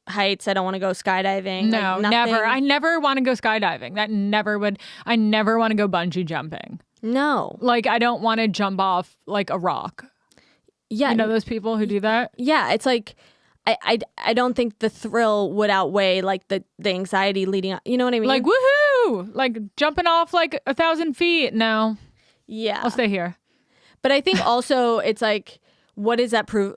heights. I don't want to go skydiving. No, like, never. I never want to go skydiving. I never want to go bungee jumping. No. Like I don't want to jump off like a rock. Yeah. You know those people who do that? Yeah. It's like I don't think the thrill would outweigh like the anxiety leading up. You know what I mean? Like woohoo! Like jumping off like 1,000 feet. No. Yeah. I'll stay here. But I think also it's like, what does that prove?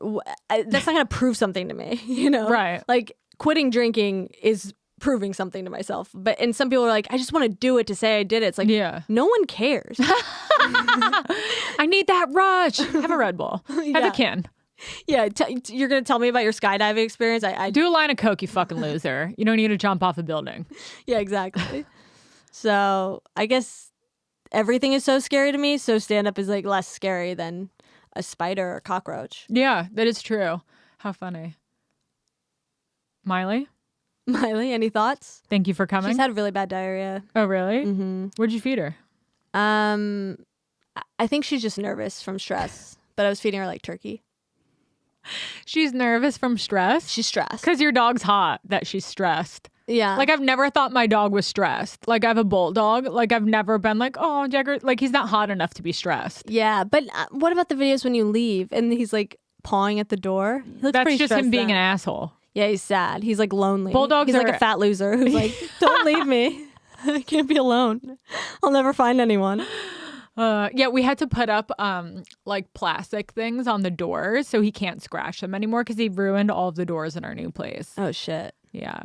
That's not going to prove something to me, you know? Right. Like quitting drinking is proving something to myself. And some people are like, I just want to do it to say I did it. It's like, no one cares. I need that rush. Have a Red Bull. Have a can. Yeah. You're going to tell me about your skydiving experience? I do a line of coke, you fucking loser. You don't need to jump off a building. Yeah, exactly. So I guess everything is so scary to me. So stand-up is like less scary than a spider or a cockroach. Yeah, that is true. How funny. Miley, any thoughts? Thank you for coming. She's had really bad diarrhea. Oh, really? Mm-hmm. Where'd you feed her? I think she's just nervous from stress, but I was feeding her like turkey. She's nervous from stress? She's stressed. Because your dog's hot that she's stressed. Yeah. Like, I've never thought my dog was stressed. Like, I have a bulldog. Like, I've never been like, oh, Jagger. Like, he's not hot enough to be stressed. Yeah. But what about the videos when you leave and he's like pawing at the door? He looks That's pretty just him being then. an asshole. Yeah, he's sad. He's like lonely. Bulldogs He's like a fat loser who's like, don't leave me. I can't be alone. I'll never find anyone. Yeah, we had to put up like plastic things on the doors so he can't scratch them anymore because he ruined all of the doors in our new place. Oh, shit. Yeah.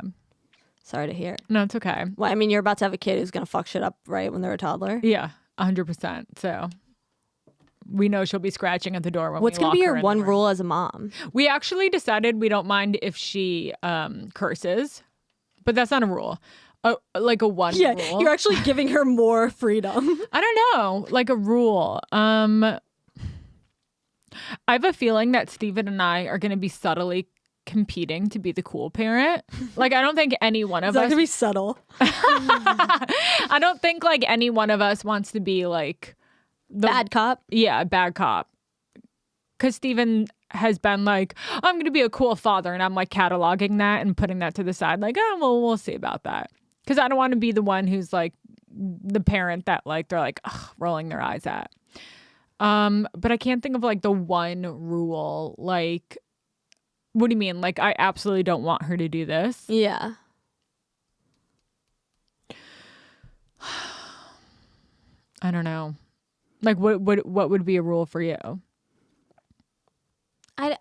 Sorry to hear. No, it's okay. Well, I mean, you're about to have a kid who's going to fuck shit up, right, when they're a toddler? Yeah, 100%. So we know she'll be scratching at the door when What's we lock going to be her your in one the room. rule as a mom? We actually decided we don't mind if she curses, but that's not a rule. Like a one rule. Yeah, you're actually giving her more freedom. I don't know, like a rule. I have a feeling that Steven and I are going to be subtly competing to be the cool parent. Like, I don't think any one of us... It's not going to be subtle. I don't think, like, any one of us wants to be, like... bad cop? Yeah, bad cop. Because Steven has been like, I'm going to be a cool father. And I'm, like, cataloging that and putting that to the side. Like, oh, well, we'll see about that. Because I don't want to be the one who's, like, the parent that, like, they're, like, rolling their eyes at. But I can't think of, like, the one rule, like... What do you mean? Like, I absolutely don't want her to do this? Yeah. I don't know. Like, what would be a rule for you? I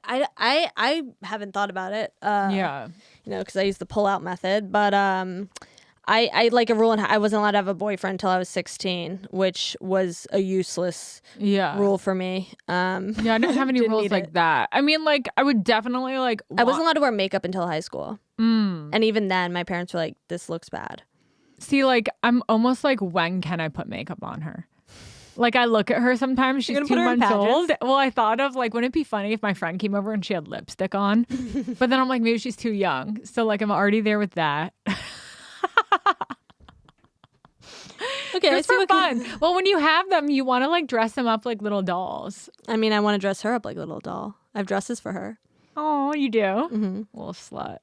haven't thought about it. Yeah. You know, because I use the pull-out method. But I like a rule, and I wasn't allowed to have a boyfriend until I was 16, which was a useless rule for me. Yeah, I don't have any rules like that. I mean, like, I would definitely, like... I wasn't allowed to wear makeup until high school. And even then, my parents were like, this looks bad. See, like, I'm almost like, when can I put makeup on her? Like, I look at her sometimes, she's 2 months old. Well, I thought of, like, wouldn't it be funny if my friend came over and she had lipstick on? But then I'm like, maybe she's too young. So, like, I'm already there with that. Okay, it's for fun. Well, when you have them, you want to like dress them up like little dolls. I mean, I want to dress her up like a little doll. I have dresses for her. Oh, you do? Mm-hmm. Little slut.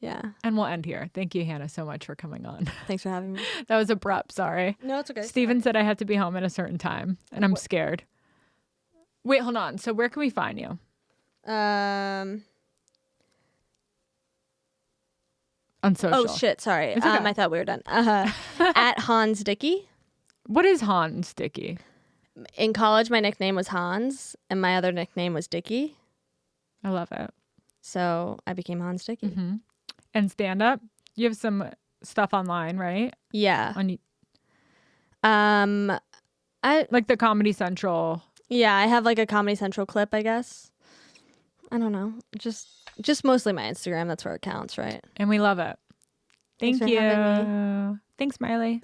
Yeah. And we'll end here. Thank you, Hannah, so much for coming on. Thanks for having me. That was abrupt. Sorry. No, it's okay. Steven said I had to be home at a certain time, and I'm scared. Wait, hold on. So where can we find you? On social. Oh, shit. Sorry. It's okay. I thought we were done. At Hans Dickey. What is Hans Dickey? In college, my nickname was Hans, and my other nickname was Dickey. I love it. So I became Hans Dickey. Mm-hmm. And stand up? You have some stuff online, right? Yeah. I like the Comedy Central. Yeah, I have like a Comedy Central clip, I guess. I don't know. Just mostly my Instagram. That's where it counts, right? And we love it. Thank you. Thanks, Miley.